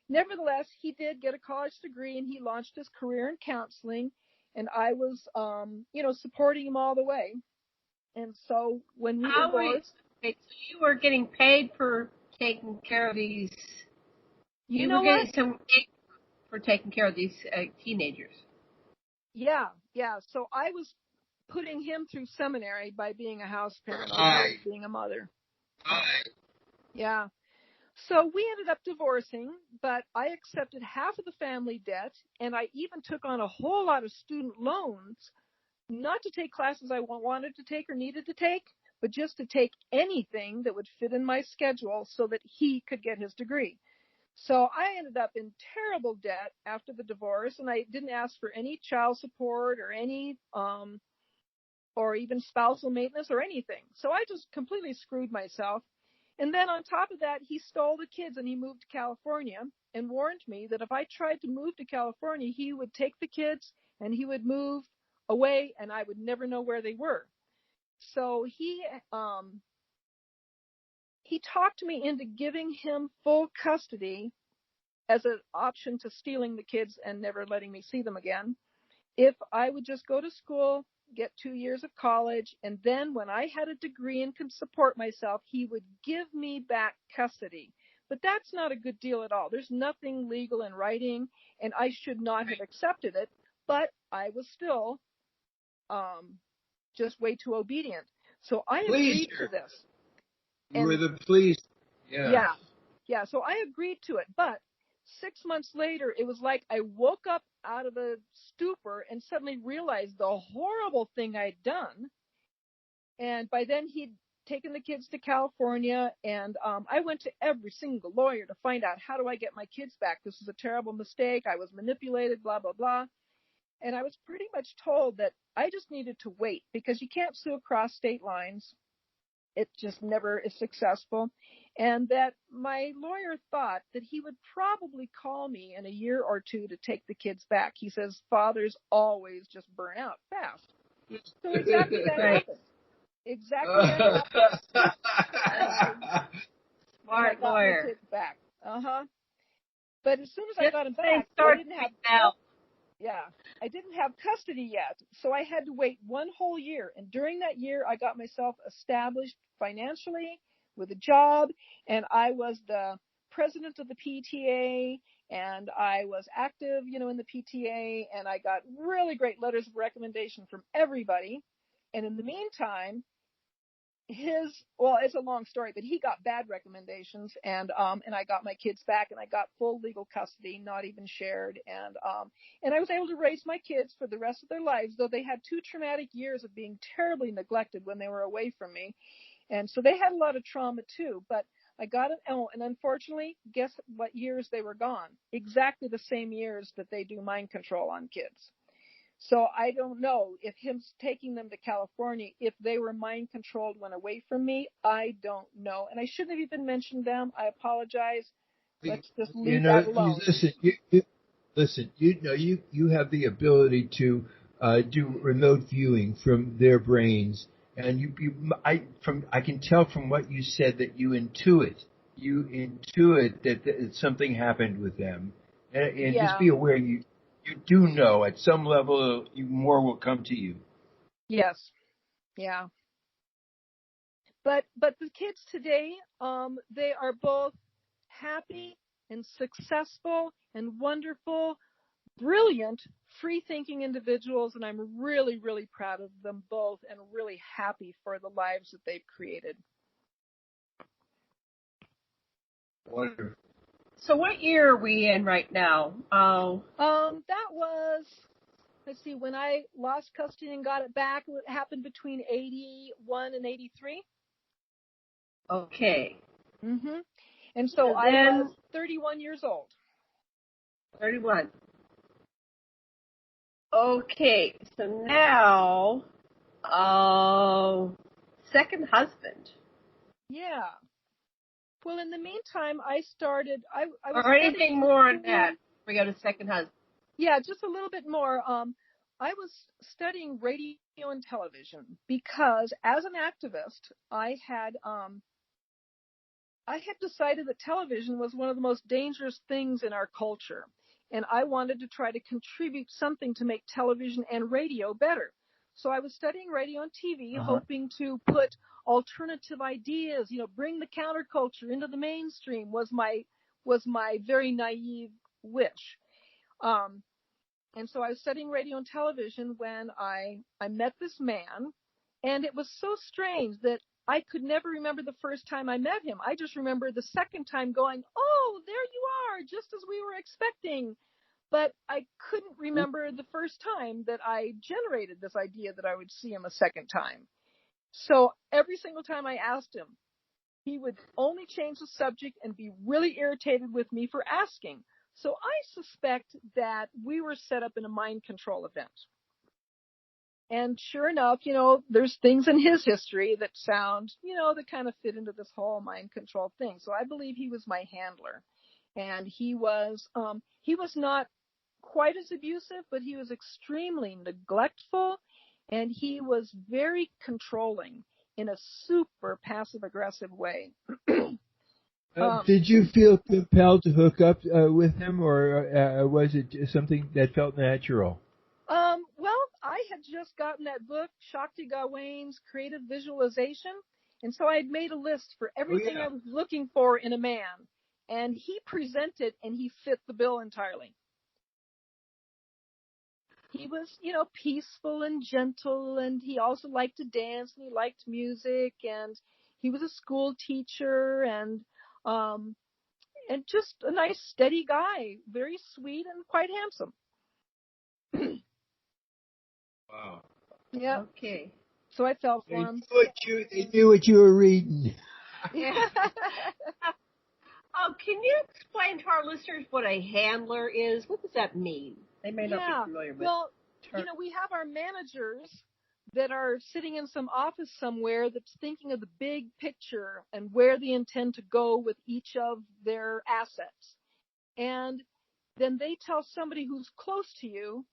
D: Nevertheless, he did get a college degree and he launched his career in counseling, and I was, supporting him all the way. And so when we divorced,
B: so you were getting paid for taking care of these. You were getting some paid for taking care of these teenagers.
D: Yeah. So I was putting him through seminary by being a house parent, being a mother. Yeah. So we ended up divorcing, but I accepted half of the family debt, and I even took on a whole lot of student loans, not to take classes I wanted to take or needed to take, but just to take anything that would fit in my schedule so that he could get his degree. So I ended up in terrible debt after the divorce, and I didn't ask for any child support or any, or even spousal maintenance or anything. So I just completely screwed myself. And then on top of that, he stole the kids and he moved to California and warned me that if I tried to move to California, he would take the kids and he would move away and I would never know where they were. So he talked me into giving him full custody as an option to stealing the kids and never letting me see them again. If I would just go to school, get 2 years of college, and then when I had a degree and could support myself, he would give me back custody. But that's not a good deal at all. There's nothing legal in writing, and I should not have accepted it, but I was still just way too obedient. So I agreed to this.
E: You were the police.
D: Yeah, so I agreed to it, but 6 months later, it was like I woke up out of a stupor and suddenly realized the horrible thing I'd done. And by then he'd taken the kids to California, and I went to every single lawyer to find out, how do I get my kids back? This is a terrible mistake. I was manipulated, blah, blah, blah. And I was pretty much told that I just needed to wait because you can't sue across state lines. It just never is successful. And that my lawyer thought that he would probably call me in a year or two to take the kids back. He says fathers always just burn out fast. So exactly that happened. Exactly that happened.
B: Smart lawyer.
D: My kids back. But as soon as I got them back, I didn't have custody yet. So I had to wait one whole year. And during that year, I got myself established financially with a job. And I was the president of the PTA. And I was active, in the PTA. And I got really great letters of recommendation from everybody. And in the meantime, it's a long story, but he got bad recommendations, and I got my kids back, and I got full legal custody, not even shared, and I was able to raise my kids for the rest of their lives, though they had 2 traumatic years of being terribly neglected when they were away from me, and so they had a lot of trauma too, but I got it. Oh, and unfortunately, guess what years they were gone? Exactly the same years that they do mind control on kids. So I don't know if him taking them to California, if they were mind controlled when away from me, I don't know. And I shouldn't have even mentioned them. I apologize. Let's just leave that alone.
C: Listen, you have the ability to do remote viewing from their brains, and I can tell from what you said that you intuit that something happened with them, and just be aware you do know at some level more will come to you.
D: Yes. Yeah. But the kids today, they are both happy and successful and wonderful, brilliant, free-thinking individuals, and I'm really, really proud of them both and really happy for the lives that they've created.
E: Wonderful.
B: So what year are we in right now?
D: That was, let's see, when I lost custody and got it back, it happened between 81 and 83.
B: Okay.
D: Mhm. And so I was 31 years old.
B: 31. Okay. So now, second husband.
D: Yeah. Well, in the meantime, I started. I was.
B: Or anything more on that? We go to second husband.
D: Yeah, just a little bit more. I was studying radio and television because, as an activist, I had decided that television was one of the most dangerous things in our culture, and I wanted to try to contribute something to make television and radio better. So I was studying radio and TV, hoping to put alternative ideas, bring the counterculture into the mainstream was my very naive wish. And so I was studying radio and television when I met this man, and it was so strange that I could never remember the first time I met him. I just remember the second time going, oh, there you are, just as we were expecting. But I couldn't remember the first time that I generated this idea that I would see him a second time. So every single time I asked him, he would only change the subject and be really irritated with me for asking. So I suspect that we were set up in a mind control event. And sure enough, there's things in his history that sound, that kind of fit into this whole mind control thing. So I believe he was my handler. And he was not quite as abusive, but he was extremely neglectful, and he was very controlling in a super passive-aggressive way.
C: Did you feel compelled to hook up with him, or was it something that felt natural?
D: Well, I had just gotten that book, Shakti Gawain's Creative Visualization, and so I had made a list for everything I was looking for in a man, and he presented, and he fit the bill entirely. He was, peaceful and gentle, and he also liked to dance, and he liked music, and he was a school teacher, and just a nice, steady guy, very sweet and quite handsome.
E: Wow.
D: Yeah.
B: Okay.
D: So I fell for him.
C: They knew what you were reading.
B: Yeah. Can you explain to our listeners what a handler is? What does that mean? They may not be familiar with.
D: Well, we have our managers that are sitting in some office somewhere that's thinking of the big picture and where they intend to go with each of their assets. And then they tell somebody who's close to you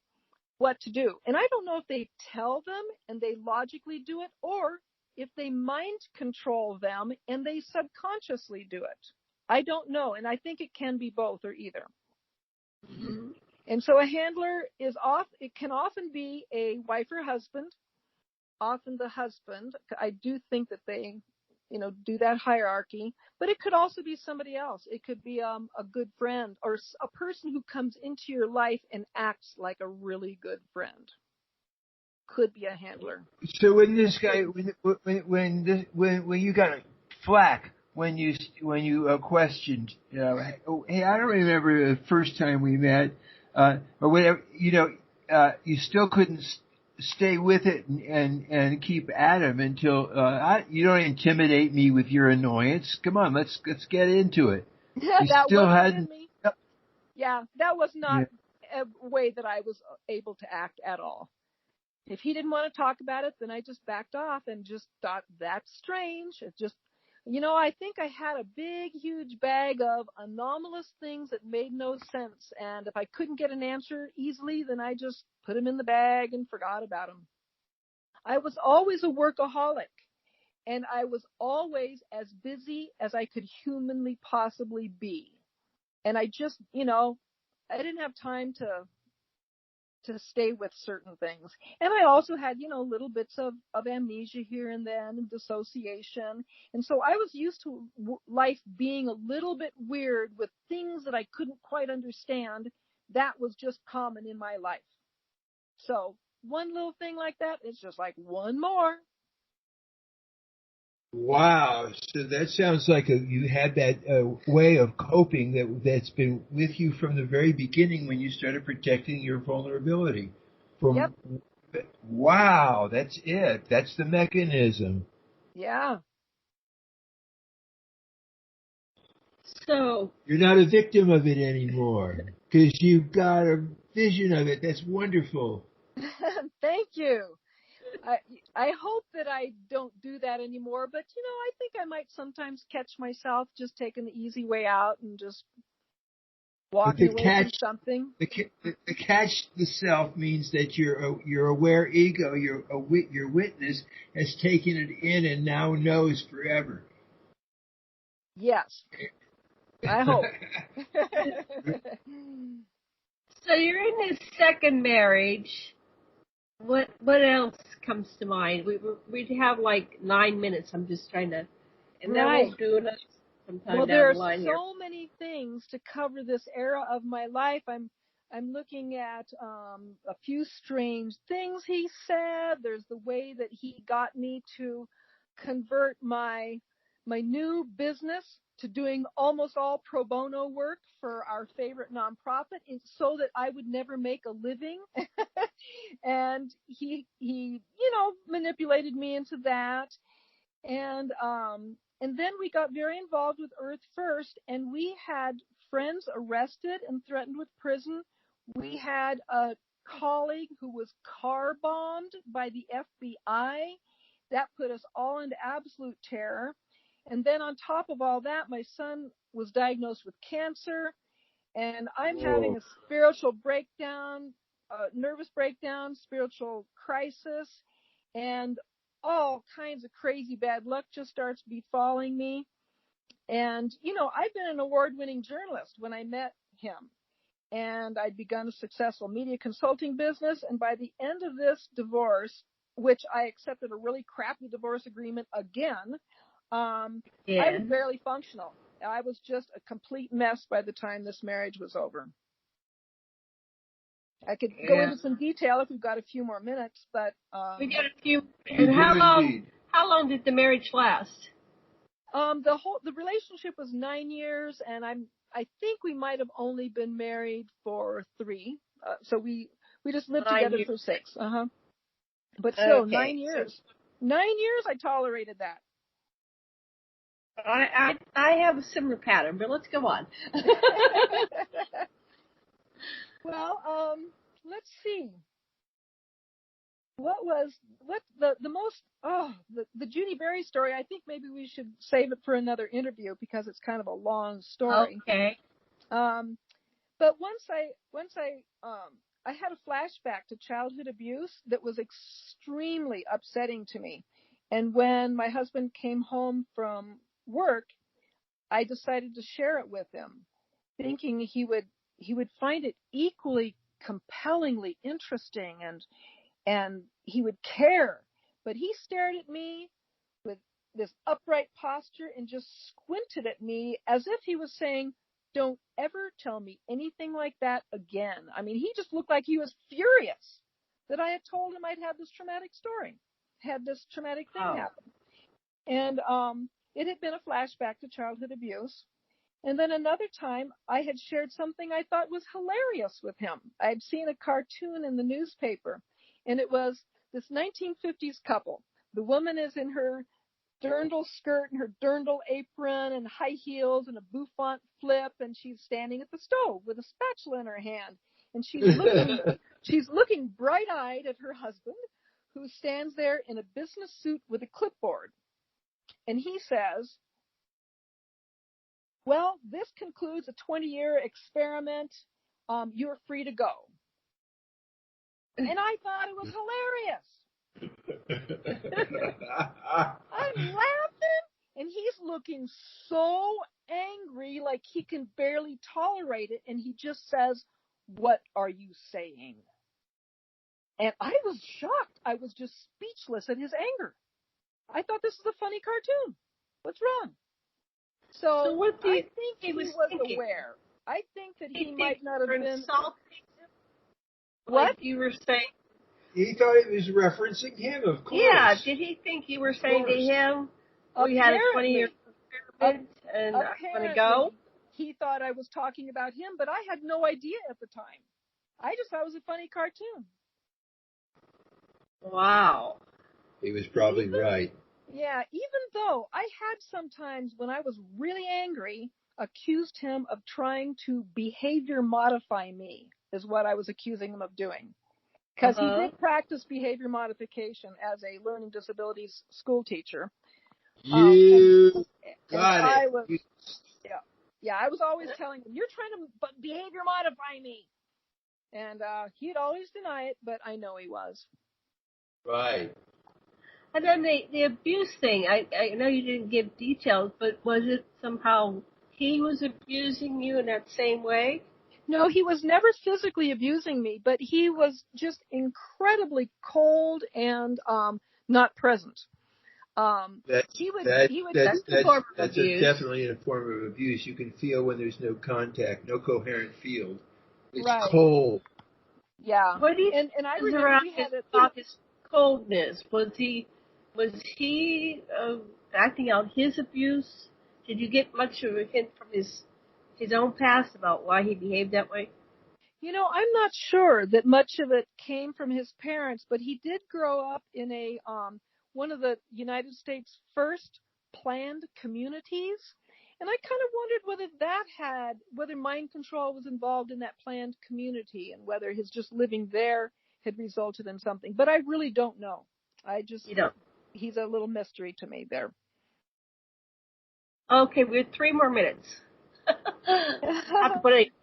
D: what to do. And I don't know if they tell them and they logically do it, or if they mind control them and they subconsciously do it. I don't know. And I think it can be both or either. Mm-hmm. And so a handler it can often be a wife or husband, often the husband. I do think that they, do that hierarchy, but it could also be somebody else. It could be a good friend or a person who comes into your life and acts like a really good friend. Could be a handler.
E: So when this guy, when you got flack, when you questioned, hey, I don't remember the first time we met, or whatever, you still couldn't stay with it and keep at him until you don't intimidate me with your annoyance. Come on, let's get into it.
D: Yeah,
E: you
D: that
E: still
D: wasn't
E: hadn't.
D: In me. Yeah, that was not a way that I was able to act at all. If he didn't want to talk about it, then I just backed off and just thought, that's strange. It just, I think I had a big, huge bag of anomalous things that made no sense. And if I couldn't get an answer easily, then I just put them in the bag and forgot about them. I was always a workaholic, and I was always as busy as I could humanly possibly be. And I just, I didn't have time to stay with certain things. And I also had, little bits of amnesia here and then and dissociation. And so I was used to life being a little bit weird with things that I couldn't quite understand. That was just common in my life. So one little thing like that is just like one more.
E: Wow. So that sounds like you had that way of coping that's been with you from the very beginning when you started protecting your vulnerability.
D: Yep.
E: Wow, that's it. That's the mechanism.
D: Yeah.
B: So
E: you're not a victim of it anymore because you've got a vision of it. That's wonderful.
D: Thank you. I hope that I don't do that anymore, but I think I might sometimes catch myself just taking the easy way out and just walking away from something.
E: The catch the self means that your aware ego, your witness has taken it in and now knows forever.
D: Yes, I hope.
B: So you're in this second marriage. What else comes to mind? We'd have like 9 minutes. I'm just trying to, and then we'll do it sometime down the line here.
D: Well, there are so many things to cover this era of my life. I'm looking at a few strange things he said. There's the way that he got me to convert my new business to doing almost all pro bono work for our favorite nonprofit, so that I would never make a living. And he manipulated me into that. And then we got very involved with Earth First, and we had friends arrested and threatened with prison. We had a colleague who was car bombed by the FBI. That put us all into absolute terror. And then on top of all that, my son was diagnosed with cancer, and I'm having a spiritual breakdown, nervous breakdown, spiritual crisis, and all kinds of crazy bad luck just starts befalling me. And, I've been an award-winning journalist when I met him, and I'd begun a successful media consulting business. And by the end of this divorce, which I accepted a really crappy divorce agreement again, I was barely functional. I was just a complete mess by the time this marriage was over. I could go into some detail if we've got a few more minutes, but
B: we got a few. And how long did the marriage last?
D: The relationship was 9 years, and I think we might have only been married for 3. So we just lived together for 6. But still, 9 years. 9 years I tolerated that.
B: I have a similar pattern, but let's go on.
D: Well, let's see. the Judy Berry story, I think maybe we should save it for another interview because it's kind of a long story.
B: Okay.
D: But once I had a flashback to childhood abuse that was extremely upsetting to me. And when my husband came home from work, I decided to share it with him, thinking he would find it equally compellingly interesting and he would care. But he stared at me with this upright posture and just squinted at me as if he was saying, "Don't ever tell me anything like that again." I mean, he just looked like he was furious that I had told him I'd had this traumatic story, had this traumatic thing happen. And it had been a flashback to childhood abuse. And then another time I had shared something I thought was hilarious with him. I'd seen a cartoon in the newspaper, and it was this 1950s couple. The woman is in her dirndl skirt and her dirndl apron and high heels and a bouffant flip, and she's standing at the stove with a spatula in her hand. And she's looking bright-eyed at her husband, who stands there in a business suit with a clipboard. And he says, "Well, this concludes a 20-year experiment. You're free to go." And I thought it was hilarious. I'm laughing, and he's looking so angry, like he can barely tolerate it. And he just says, "What are you saying?" And I was shocked. I was just speechless at his anger. I thought this was a funny cartoon. What's wrong? So
B: what do you
D: think
B: he was
D: thinking? Aware. I think that he might not have been
B: insulting him.
D: What
B: like you were saying?
E: He thought he was referencing him, of course.
B: Yeah, did he think you were saying to him, "We had a 20-year experiment and I'm going to go"?
D: He thought I was talking about him, but I had no idea at the time. I just thought it was a funny cartoon.
B: Wow.
E: He was probably right.
D: Yeah, even though I had sometimes, when I was really angry, accused him of trying to behavior modify me, is what I was accusing him of doing. Because he did practice behavior modification as a learning disabilities school teacher.
E: You got it.
D: I was always telling him, "You're trying to behavior modify me." And he'd always deny it, but I know he was.
E: Right.
B: And then the abuse thing, I know you didn't give details, but was it somehow he was abusing you in that same way?
D: No, he was never physically abusing me, but he was just incredibly cold and not present.
E: That's definitely a form of abuse. You can feel when there's no contact, no coherent field. It's cold.
D: Yeah.
B: What do you
D: and I remember we had
B: his coldness? Was he acting out his abuse? Did you get much of a hint from his own past about why he behaved that way?
D: You know, I'm not sure that much of it came from his parents, but he did grow up in a one of the United States' first planned communities. And I kind of wondered whether mind control was involved in that planned community and whether his just living there had resulted in something. But I really don't know. He's a little mystery to me there.
B: Okay, we have 3 more minutes. I have to put it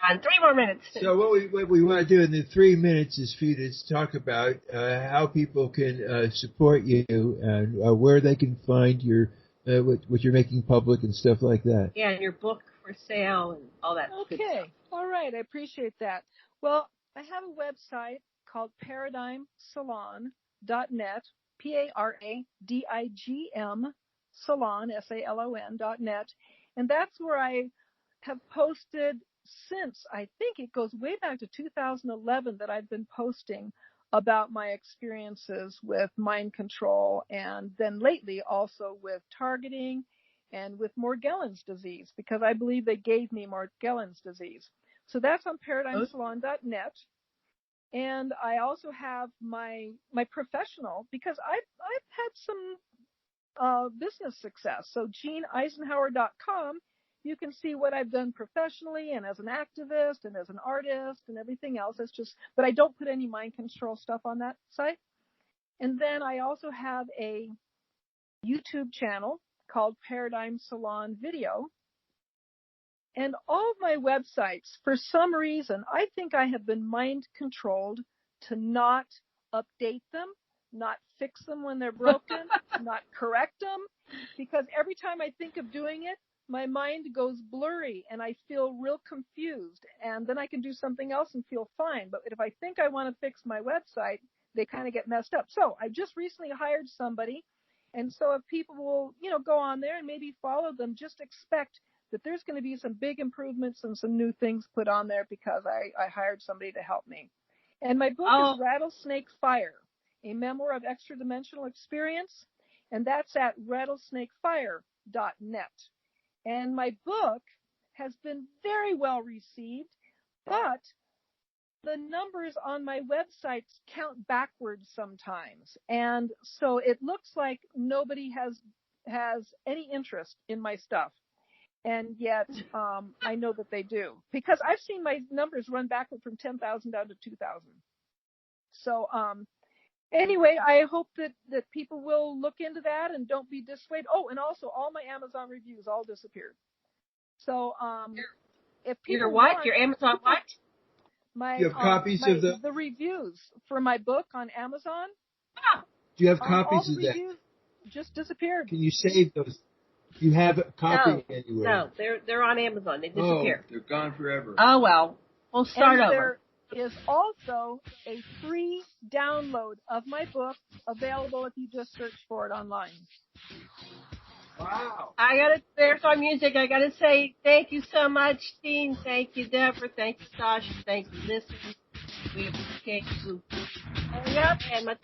B: on 3 more minutes.
E: So what we want to do in the 3 minutes is for you to talk about how people can support you and where they can find your what you're making public and stuff like that.
B: Yeah, and your book for sale and all that.
D: Okay, all right, I appreciate that. Well, I have a website called ParadigmSalon.net, PARADIGM Salon, SALON.net, and that's where I have posted since, I think it goes way back to 2011 that I've been posting about my experiences with mind control, and then lately also with targeting and with Morgellons disease, because I believe they gave me Morgellons disease. So that's on ParadigmSalon.net. And I also have my professional, because I've had some business success. So JeanEisenhower.com, you can see what I've done professionally and as an activist and as an artist and everything else. It's just, but I don't put any mind control stuff on that site. And then I also have a YouTube channel called Paradigm Salon Video. And all of my websites, for some reason, I think I have been mind controlled to not update them, not fix them when they're broken, not correct them, because every time I think of doing it, my mind goes blurry and I feel real confused. And then I can do something else and feel fine. But if I think I want to fix my website, they kind of get messed up. So I just recently hired somebody. And so if people will, go on there and maybe follow them, just expect that there's going to be some big improvements and some new things put on there because I hired somebody to help me. And my book is Rattlesnake Fire, a memoir of extra-dimensional experience. And that's at rattlesnakefire.net. And my book has been very well received, but the numbers on my websites count backwards sometimes. And so it looks like nobody has any interest in my stuff. And yet I know that they do, because I've seen my numbers run backward from 10,000 down to 2,000. So anyway, I hope that people will look into that and don't be dissuaded. Oh, and also all my Amazon reviews all disappeared. So if people
B: Your Amazon what?
D: My,
C: you have copies of
D: the reviews for my book on Amazon.
C: Do you have copies
D: all
C: of
D: the
C: that?
D: Reviews just disappeared.
C: Can you save those? You have a copy anywhere?
B: No, they're on Amazon. They disappear.
E: Oh, they're gone forever.
B: Oh well, we'll start over.
D: There is also a free download of my book available if you just search for it online.
C: Wow.
B: There's our music. I gotta say thank you so much, Dean. Thank you, Debra. Thank you, Sasha. Thank you, Lessin. We appreciate you. And my